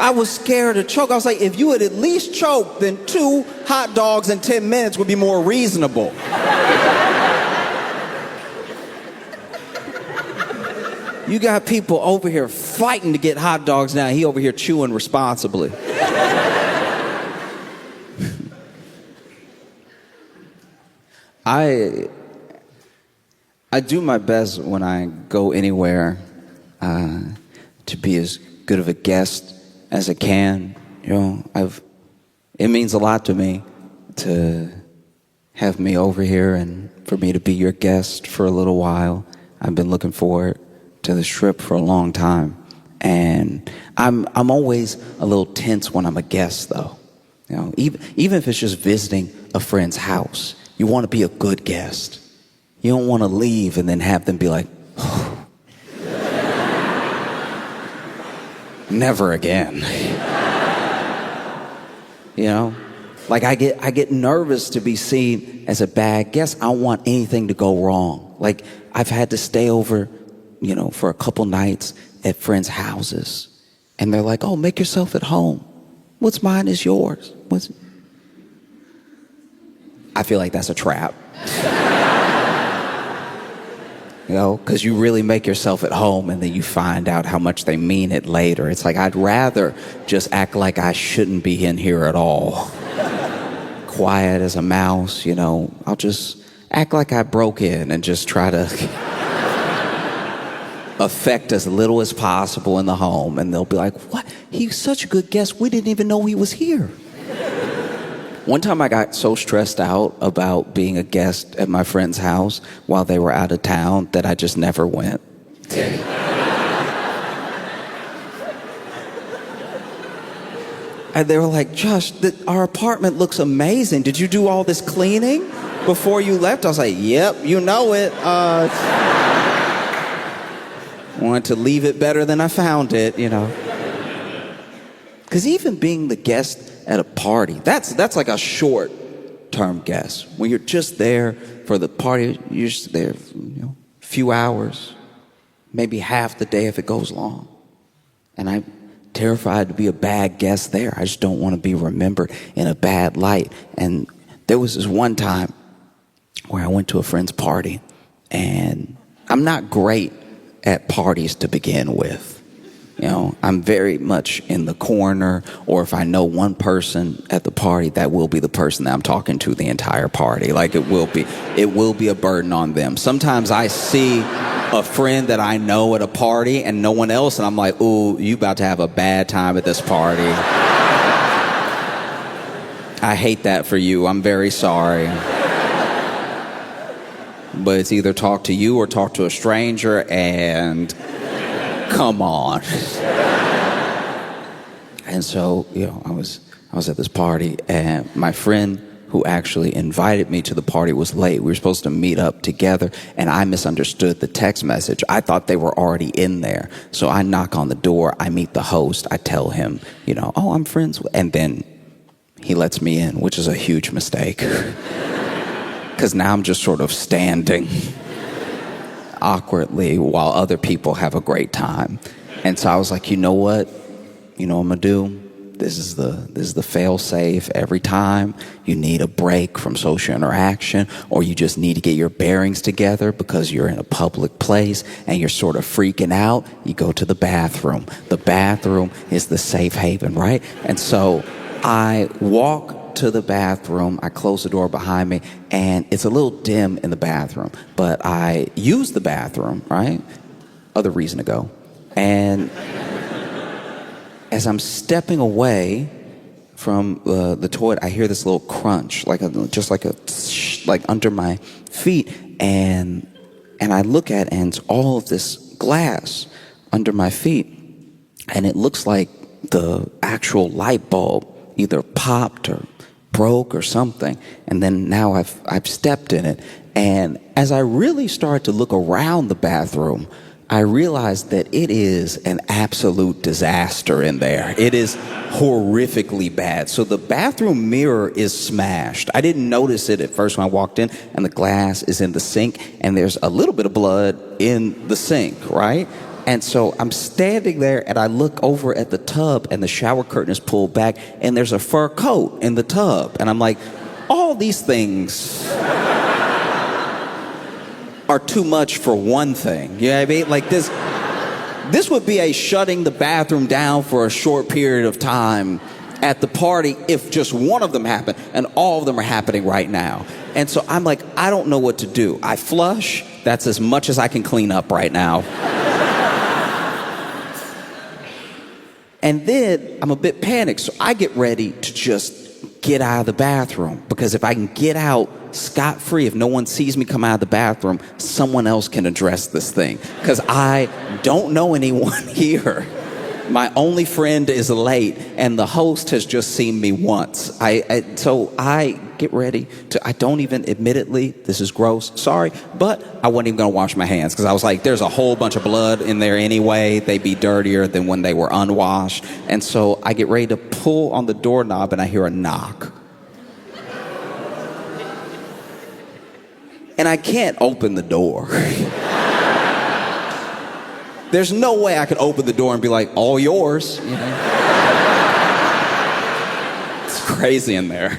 I was scared to choke. I was like, if you had at least choked, then 2 hot dogs in 10 minutes would be more reasonable. You got people over here fighting to get hot dogs now. He over here chewing responsibly. I do my best when I go anywhere to be as good of a guest as I can. You know, it means a lot to me to have me over here and for me to be your guest for a little while. I've been looking forward to this trip for a long time, and I'm always a little tense when I'm a guest, though. You know, even if it's just visiting a friend's house. You want to be a good guest. You don't want to leave and then have them be like, oh, never again. You know, like I get nervous to be seen as a bad guest. I don't want anything to go wrong. Like I've had to stay over, you know, for a couple nights at friends' houses, and they're like, oh, make yourself at home. What's mine is yours. I feel like that's a trap. You know, because you really make yourself at home and then you find out how much they mean it later. It's like, I'd rather just act like I shouldn't be in here at all. Quiet as a mouse, you know. I'll just act like I broke in and just try to affect as little as possible in the home. And they'll be like, what? He's such a good guest. We didn't even know he was here. One time I got so stressed out about being a guest at my friend's house while they were out of town that I just never went. And they were like, Josh, our apartment looks amazing. Did you do all this cleaning before you left? I was like, yep, you know it. Wanted to leave it better than I found it, you know. Because even being the guest at a party, that's like a short-term guest. When you're just there for the party, you're just there, you know, a few hours, maybe half the day if it goes long. And I'm terrified to be a bad guest there. I just don't want to be remembered in a bad light. And there was this one time where I went to a friend's party, and I'm not great at parties to begin with. You know, I'm very much in the corner, or if I know one person at the party, that will be the person that I'm talking to the entire party. Like it will be a burden on them. Sometimes I see a friend that I know at a party and no one else, and I'm like, ooh, you about to have a bad time at this party. I hate that for you. I'm very sorry. But it's either talk to you or talk to a stranger, and come on. And so, you know, I was at this party, and my friend who actually invited me to the party was late. We were supposed to meet up together, and I misunderstood the text message. I thought they were already in there. So I knock on the door, I meet the host, I tell him, you know, oh, I'm friends with, and then he lets me in, which is a huge mistake. because now I'm just sort of standing awkwardly while other people have a great time. And so I was like, you know what? You know what I'm gonna do? This is the fail safe. Every time you need a break from social interaction, or you just need to get your bearings together because you're in a public place and you're sort of freaking out, you go to the bathroom. The bathroom is the safe haven, right? And so I walk to the bathroom, I close the door behind me, and it's a little dim in the bathroom, but I use the bathroom, right? Other reason to go. And as I'm stepping away from the toilet, I hear this little crunch, like under my feet, and I look at it, and it's all of this glass under my feet, and it looks like the actual light bulb either popped or broke or something, and then now I've stepped in it, and as I really start to look around the bathroom, I realized that it is an absolute disaster in there. It is horrifically bad. So the bathroom mirror is smashed. I didn't notice it at first when I walked in, and the glass is in the sink, and there's a little bit of blood in the sink, right? And so I'm standing there, and I look over at the tub, and the shower curtain is pulled back, and there's a fur coat in the tub. And I'm like, all these things are too much for one thing. You know what I mean? Like this would be a shutting the bathroom down for a short period of time at the party if just one of them happened, and all of them are happening right now. And so I'm like, I don't know what to do. I flush. That's as much as I can clean up right now. And then I'm a bit panicked, so I get ready to just get out of the bathroom, because if I can get out scot-free, if no one sees me come out of the bathroom, someone else can address this thing, because I don't know anyone here. My only friend is late, and the host has just seen me once. So I get ready to, I don't even, admittedly, this is gross, sorry, but I wasn't even gonna wash my hands, because I was like, there's a whole bunch of blood in there anyway. They'd be dirtier than when they were unwashed. And so I get ready to pull on the doorknob, and I hear a knock. And I can't open the door. There's no way I could open the door and be like, all yours. You know? It's crazy in there.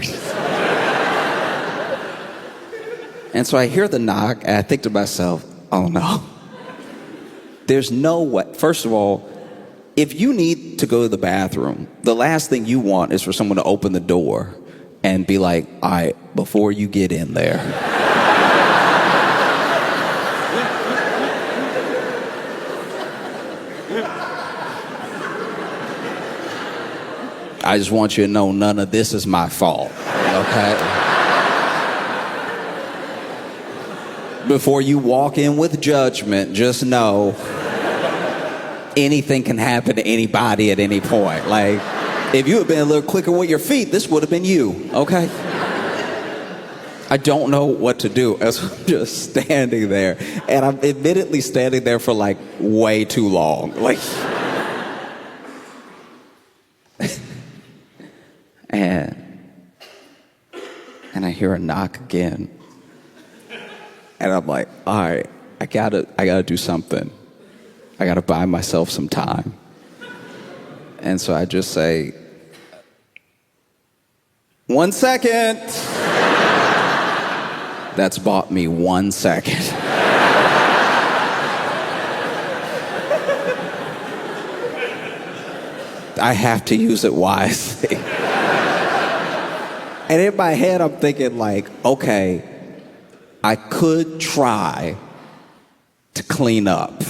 And so I hear the knock, and I think to myself, oh no. There's no way. First of all, if you need to go to the bathroom, the last thing you want is for someone to open the door and be like, all right, before you get in there, I just want you to know none of this is my fault, okay? Before you walk in with judgment, just know anything can happen to anybody at any point. Like, if you had been a little quicker with your feet, this would have been you, okay? I don't know what to do as I'm just standing there. And I'm admittedly standing there for like way too long. Like, and I hear a knock again. And I'm like, all right, I gotta do something. I gotta buy myself some time. And so I just say, 1 second. That's bought me 1 second. I have to use it wisely. And in my head, I'm thinking like, okay, I could try to clean up.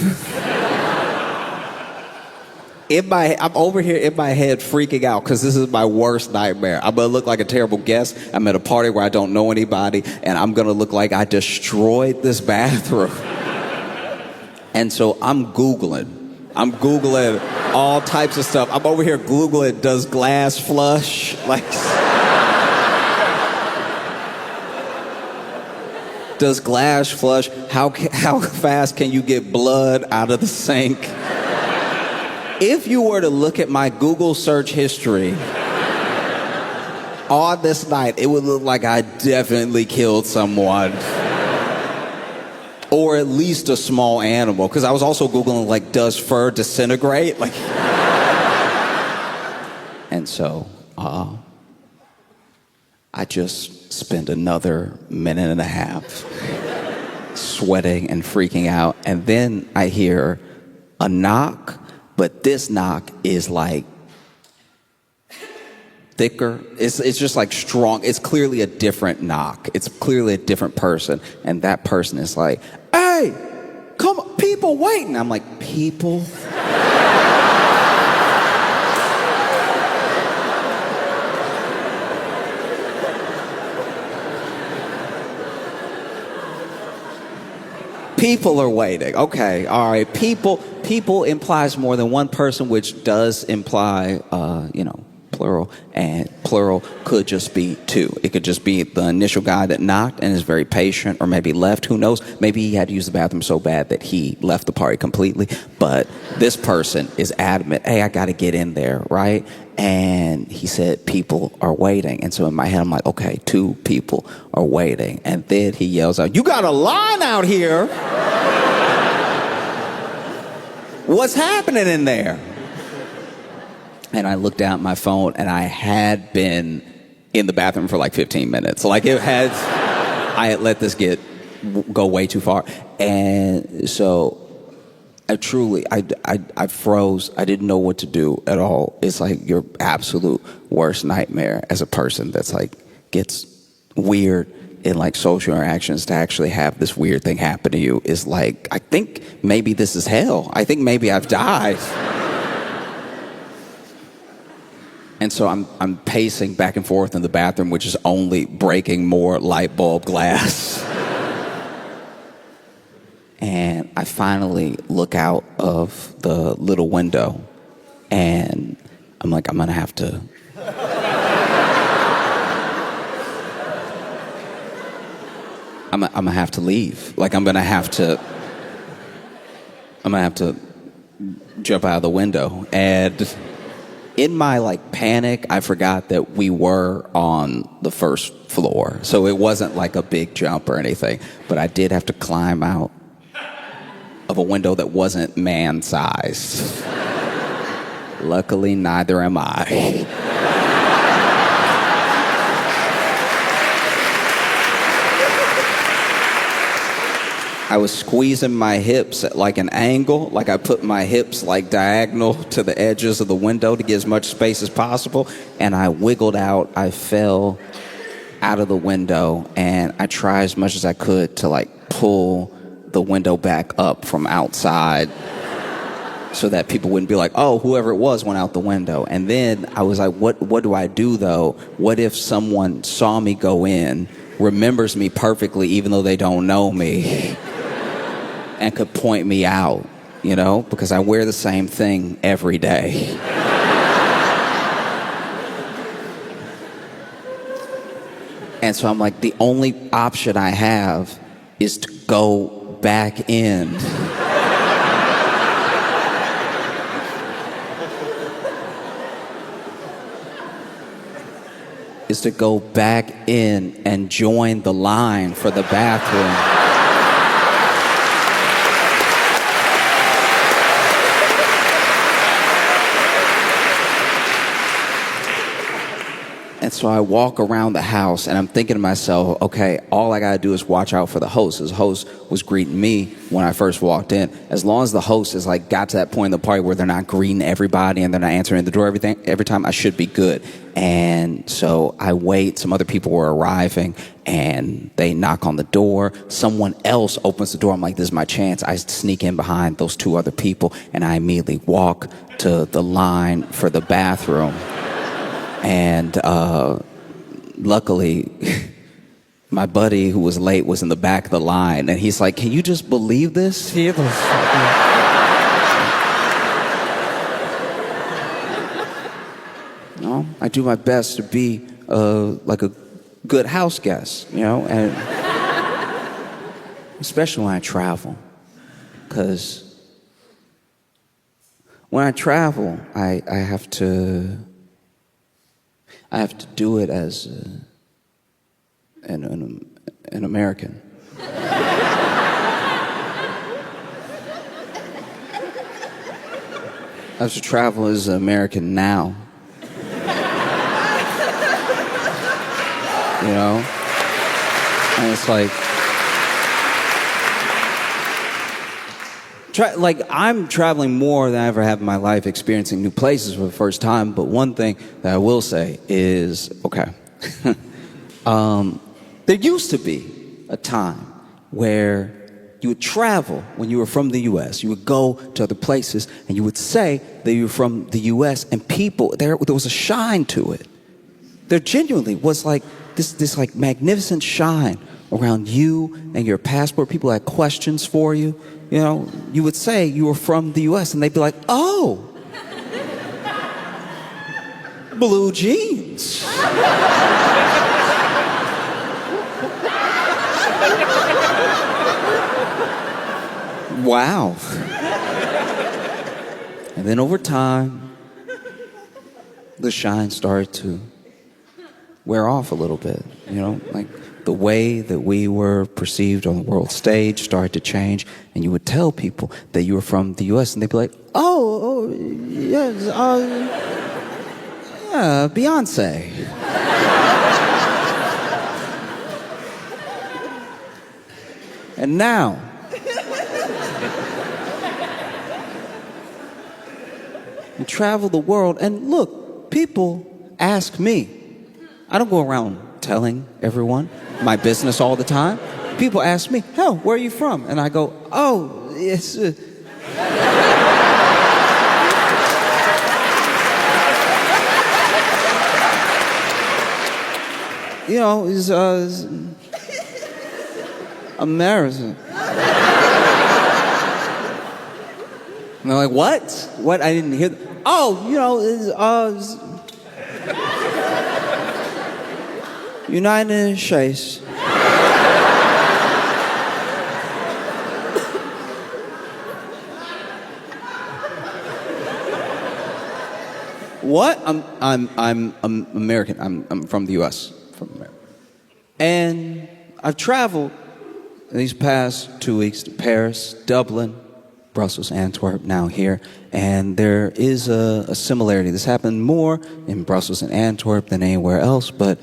I'm over here in my head freaking out because this is my worst nightmare. I'm going to look like a terrible guest. I'm at a party where I don't know anybody, and I'm going to look like I destroyed this bathroom. And so I'm Googling all types of stuff. I'm over here Googling, does glass flush? Like, does glass flush? How fast can you get blood out of the sink? If you were to look at my Google search history, on this night, it would look like I definitely killed someone. Or at least a small animal. Because I was also Googling, like, does fur disintegrate? Like, and so, I just spent another minute and a half sweating and freaking out. And then I hear a knock, but this knock is like thicker. It's just like strong. It's clearly a different knock. It's clearly a different person. And that person is like, hey, come on, people waiting. I'm like, people? People are waiting. Okay, all right. People implies more than one person, which does imply, plural, and plural could just be two. It could just be the initial guy that knocked and is very patient, or maybe left, who knows. Maybe he had to use the bathroom so bad that he left the party completely. But this person is adamant, hey, I got to get in there, right? And he said, people are waiting. And so in my head, I'm like, okay, 2 people are waiting. And then he yells out, you got a line out here. What's happening in there? And I looked down at my phone, and I had been in the bathroom for like 15 minutes. Like I had let this go way too far. And so I froze. I didn't know what to do at all. It's like your absolute worst nightmare as a person that's like gets weird in like social interactions. To actually have this weird thing happen to you is like, I think maybe this is hell. I think maybe I've died. And so I'm pacing back and forth in the bathroom, which is only breaking more light bulb glass. And I finally look out of the little window, and I'm like, I'm gonna have to. I'm gonna have to leave. Like I'm gonna have to jump out of the window. And in my like panic, I forgot that we were on the first floor. So it wasn't like a big jump or anything, but I did have to climb out of a window that wasn't man-sized. Luckily, neither am I. I was squeezing my hips at like an angle, like I put my hips like diagonal to the edges of the window to get as much space as possible, and I wiggled out. I fell out of the window, and I tried as much as I could to like pull the window back up from outside so that people wouldn't be like, oh, whoever it was went out the window. And then I was like, what do I do though? What if someone saw me go in, remembers me perfectly even though they don't know me, and could point me out, because I wear the same thing every day. And so I'm like, the only option I have is to go back in. Is to go back in and join the line for the bathroom. And so I walk around the house, and I'm thinking to myself, okay, all I gotta do is watch out for the host. His host was greeting me when I first walked in. As long as the host has like got to that point in the party where they're not greeting everybody and they're not answering the door every time, I should be good. And so I wait. Some other people were arriving, and they knock on the door. Someone else opens the door. I'm like, this is my chance. I sneak in behind those 2 other people, and I immediately walk to the line for the bathroom. And luckily, my buddy who was late was in the back of the line, and he's like, can you just believe this? I do my best to be like a good house guest, and especially when I travel, because when I travel, I have to. I have to do it as an American. I have to travel as an American now. You know? And it's like... I'm traveling more than I ever have in my life, experiencing new places for the first time. But one thing that I will say is, okay, there used to be a time where you would travel when you were from the U.S. You would go to other places and you would say that you were from the U.S. and people, there was a shine to it. There genuinely was like this like magnificent shine around you and your passport. People had questions for you. You know, you would say you were from the U.S. and they'd be like, oh, blue jeans. Wow. And then over time, the shine started to wear off a little bit, you know, like the way that we were perceived on the world stage started to change, and you would tell people that you were from the U.S. and they'd be like, oh yes, yeah, Beyonce. And now, you travel the world, and look, people ask me. I don't go around telling everyone my business all the time. People ask me, hell, where are you from? And I go, oh, it's... you know, it's American. And they're like, what? What? I didn't hear that. Oh, you know, it's United States. What? I'm American. I'm from the U.S. From America. And I've traveled these past 2 weeks to Paris, Dublin, Brussels, Antwerp, now here. And there is a similarity. This happened more in Brussels and Antwerp than anywhere else, but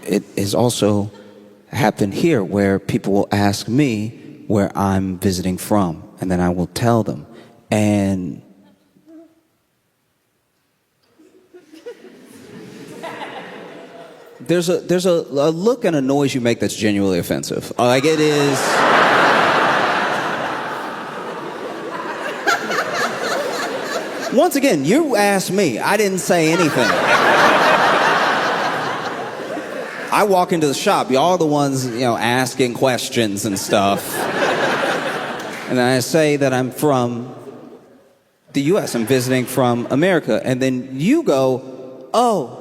it has also happened here where people will ask me where I'm visiting from, and then I will tell them. And there's a look and a noise you make that's genuinely offensive. Like it is. Once again, you asked me. I didn't say anything. I walk into the shop. Y'all are the ones, you know, asking questions and stuff. And then I say that I'm from the U.S. I'm visiting from America. And then you go, oh.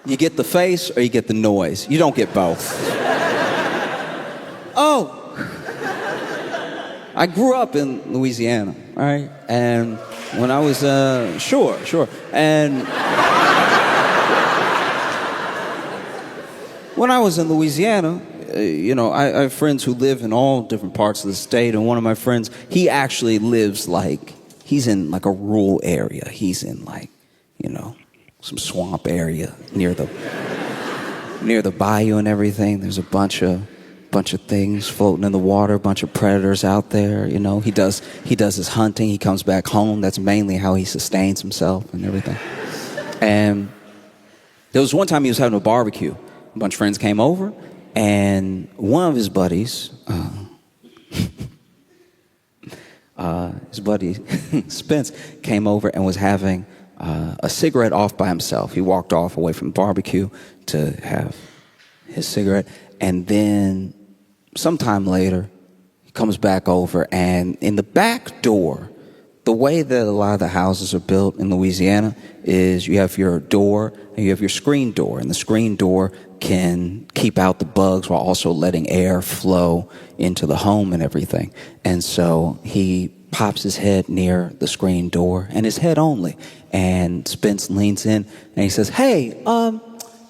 You get the face or you get the noise. You don't get both. Oh. I grew up in Louisiana, all right? And when I was, sure. And when I was in Louisiana, you know, I have friends who live in all different parts of the state. And one of my friends, he actually lives he's in like a rural area. He's in like, you know, some swamp area near the bayou and everything. There's a bunch of things floating in the water, a bunch of predators out there, you know. He does his hunting, he comes back home. That's mainly how he sustains himself and everything. And there was one time he was having a barbecue. A bunch of friends came over, and one of his buddies, his buddy Spence, came over and was having a cigarette off by himself. He walked off away from the barbecue to have his cigarette, and then sometime later, he comes back over, and in the back door, the way that a lot of the houses are built in Louisiana is you have your door and you have your screen door, and the screen door can keep out the bugs while also letting air flow into the home and everything. And so he pops his head near the screen door, and his head only. And Spence leans in and he says, "Hey,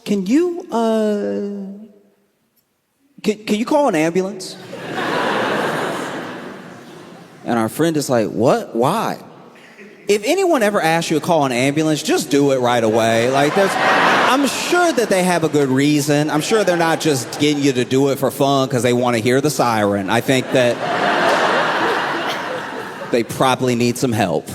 can you call an ambulance?" And our friend is like, "What? Why?" If anyone ever asks you to call an ambulance, just do it right away. Like, I'm sure that they have a good reason. I'm sure they're not just getting you to do it for fun because they want to hear the siren. I think that they probably need some help.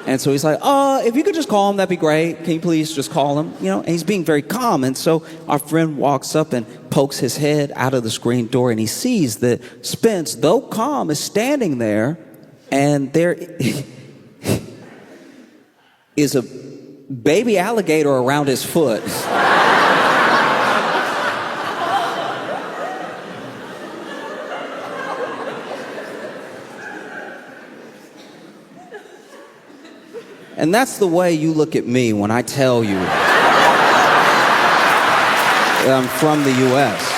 And so he's like, if you could just call him, that'd be great. Can you please just call him? You know, and he's being very calm. And so our friend walks up and pokes his head out of the screen door, and he sees that Spence, though calm, is standing there, and there is a baby alligator around his foot. And that's the way you look at me when I tell you that I'm from the U.S.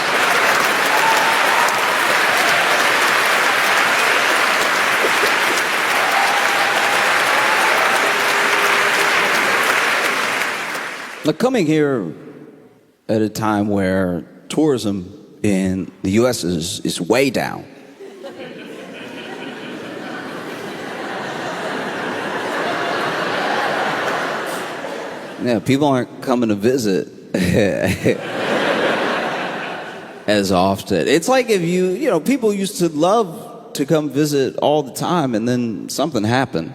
Now, coming here at a time where tourism in the U.S. is way down. Yeah, people aren't coming to visit as often. It's like if people used to love to come visit all the time, and then something happened.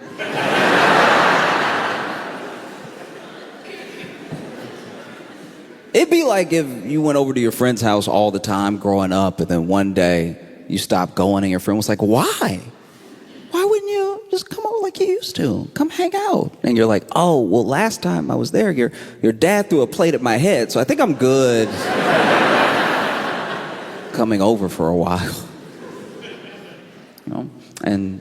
It'd be like if you went over to your friend's house all the time growing up, and then one day you stopped going, and your friend was like, "Why? Why wouldn't you just come over like you used to? Come hang out." And you're like, "Oh, well, last time I was there, your dad threw a plate at my head, so I think I'm good coming over for a while." You know? And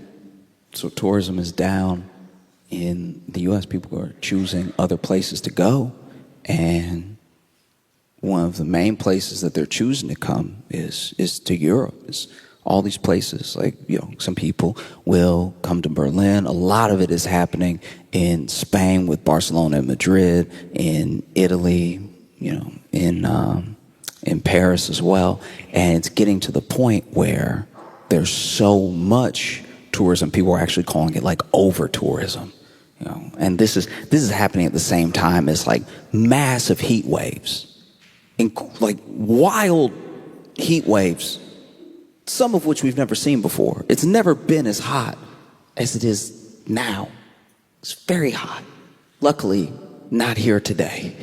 so tourism is down in the U.S. People are choosing other places to go, and one of the main places that they're choosing to come is to Europe. It's all these places, like, some people will come to Berlin. A lot of it is happening in Spain with Barcelona and Madrid, in Italy, in Paris as well. And it's getting to the point where there's so much tourism, people are actually calling it like over tourism. And this is happening at the same time as like massive heat waves. Like wild heat waves, some of which we've never seen before. It's never been as hot as it is now. It's very hot. Luckily, not here today.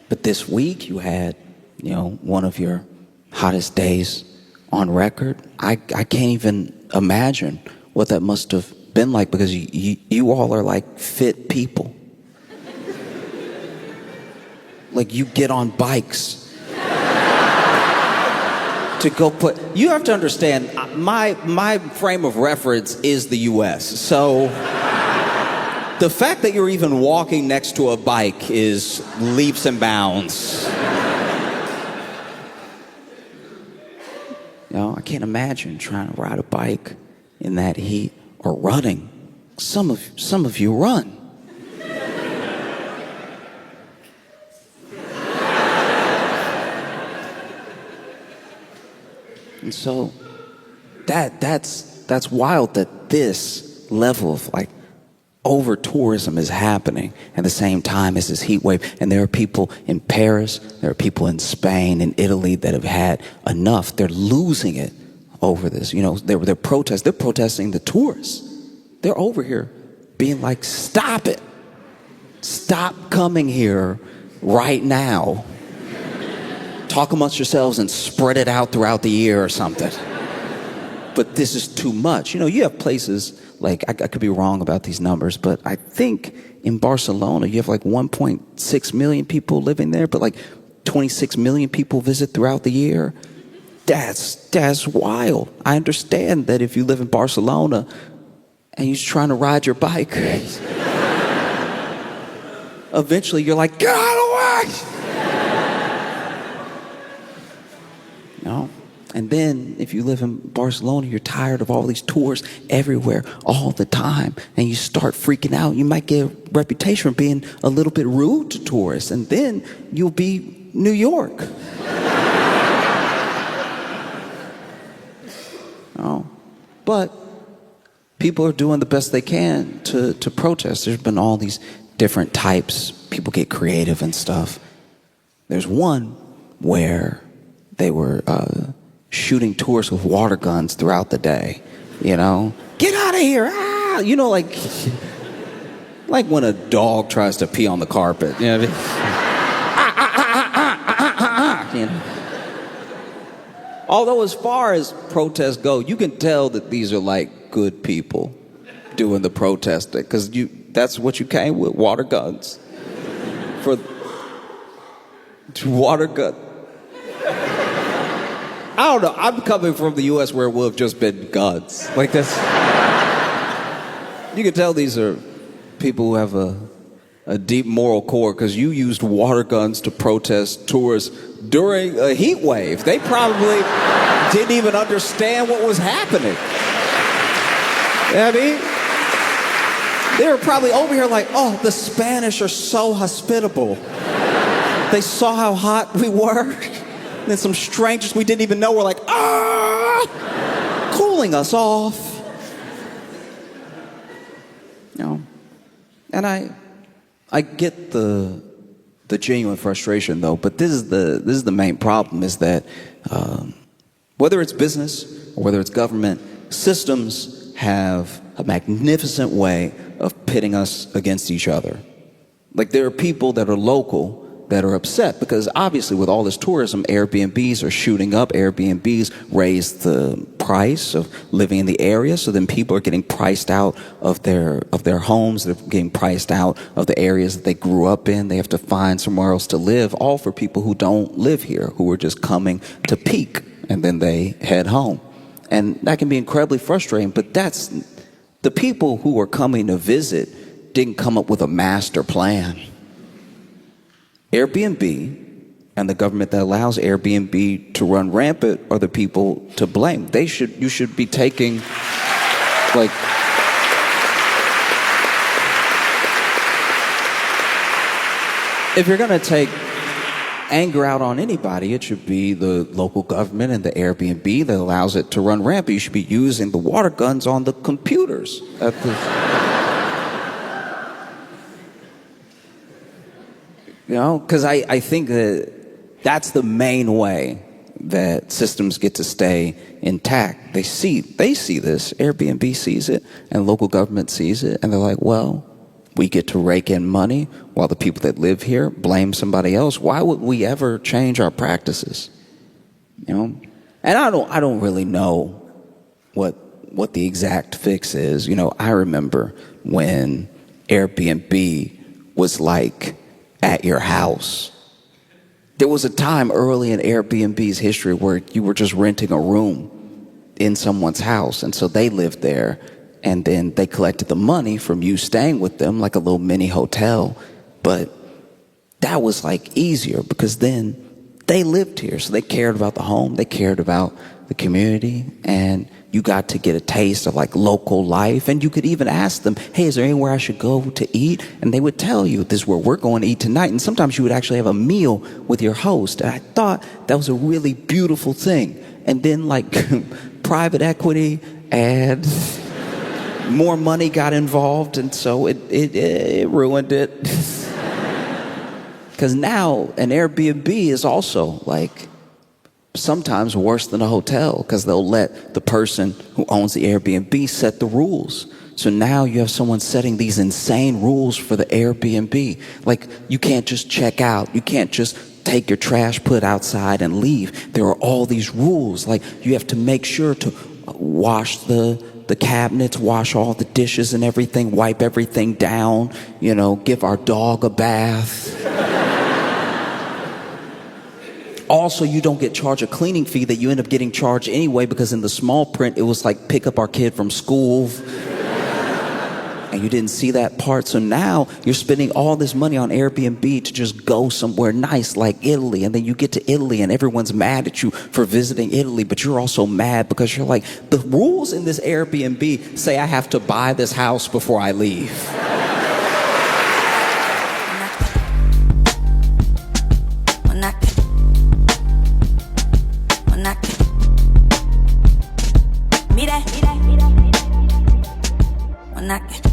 But this week you had, one of your hottest days on record. I can't even imagine what that must have been like, because you all are like fit people. Like, you get on bikes to go you have to understand, my frame of reference is the U.S. So the fact that you're even walking next to a bike is leaps and bounds. I can't imagine trying to ride a bike in that heat, or running. Some of you run. And so that's wild that this level of like over tourism is happening at the same time as this heat wave. And there are people in Paris, there are people in Spain and Italy that have had enough. They're losing it over this. They're protesting the tourists. They're over here being like, "Stop it. Stop coming here right now. Talk amongst yourselves and spread it out throughout the year or something. But this is too much." You have places like, I could be wrong about these numbers, but I think in Barcelona you have like 1.6 million people living there, but like 26 million people visit throughout the year. That's wild. I understand that if you live in Barcelona and you're trying to ride your bike, eventually you're like, get out of the way! No. And then if you live in Barcelona, you're tired of all these tours everywhere all the time, and you start freaking out. You might get a reputation for being a little bit rude to tourists, and then you'll be New York. Oh. But people are doing the best they can to protest. There's been all these different types. People get creative and stuff. There's one where they were shooting tourists with water guns throughout the day. You know, get out of here! Ah! You know, like when a dog tries to pee on the carpet. You know what I mean? You know? Although as far as protests go, you can tell that these are like good people doing the protesting, because that's what you came with, water guns. For water gun. I don't know, I'm coming from the US where it would have just been guns. Like this. You can tell these are people who have a deep moral core, because you used water guns to protest tourists during a heat wave. They probably didn't even understand what was happening. You know what I mean? They were probably over here like, oh, the Spanish are so hospitable. They saw how hot we were. And then some strangers we didn't even know were like, cooling us off. You know? And I get the genuine frustration, though, but this is the main problem, is that whether it's business or whether it's government, systems have a magnificent way of pitting us against each other. Like, there are people that are local that are upset because obviously with all this tourism, Airbnbs are shooting up. Airbnbs raise the price of living in the area, so then people are getting priced out of their homes. They're getting priced out of the areas that they grew up in. They have to find somewhere else to live, all for people who don't live here, who are just coming to peak, and then they head home. And that can be incredibly frustrating, but that's the people who are coming to visit didn't come up with a master plan. Airbnb and the government that allows Airbnb to run rampant are the people to blame. You should be taking, like, if you're going to take anger out on anybody, it should be the local government and the Airbnb that allows it to run rampant. You should be using the water guns on the computers at the... You know, because I think that that's the main way that systems get to stay intact. They see this. Airbnb sees it, and local government sees it, and they're like, well, we get to rake in money while the people that live here blame somebody else. Why would we ever change our practices? You know, and I don't really know what the exact fix is. You know, I remember when Airbnb was like at your house. There was a time early in Airbnb's history where you were just renting a room in someone's house, and so they lived there, and then they collected the money from you staying with them, like a little mini hotel. But that was like easier because then they lived here, so they cared about the home, they cared about the community, and you got to get a taste of like local life. And you could even ask them, hey, is there anywhere I should go to eat? And they would tell you, this is where we're going to eat tonight. And sometimes you would actually have a meal with your host. And I thought that was a really beautiful thing. And then like private equity and more money got involved, and so it ruined it. Because now an Airbnb is also like sometimes worse than a hotel, because they'll let the person who owns the Airbnb set the rules. So now you have someone setting these insane rules for the Airbnb. Like, you can't just check out. You can't just take your trash, put outside, and leave. There are all these rules. Like, you have to make sure to wash the cabinets, wash all the dishes and everything, wipe everything down, you know, give our dog a bath. Also, you don't get charged a cleaning fee that you end up getting charged anyway, because in the small print, it was like, pick up our kid from school. And And you didn't see that part. So now you're spending all this money on Airbnb to just go somewhere nice like Italy. And then you get to Italy and everyone's mad at you for visiting Italy. But you're also mad because you're like, the rules in this Airbnb say I have to buy this house before I leave. Mira.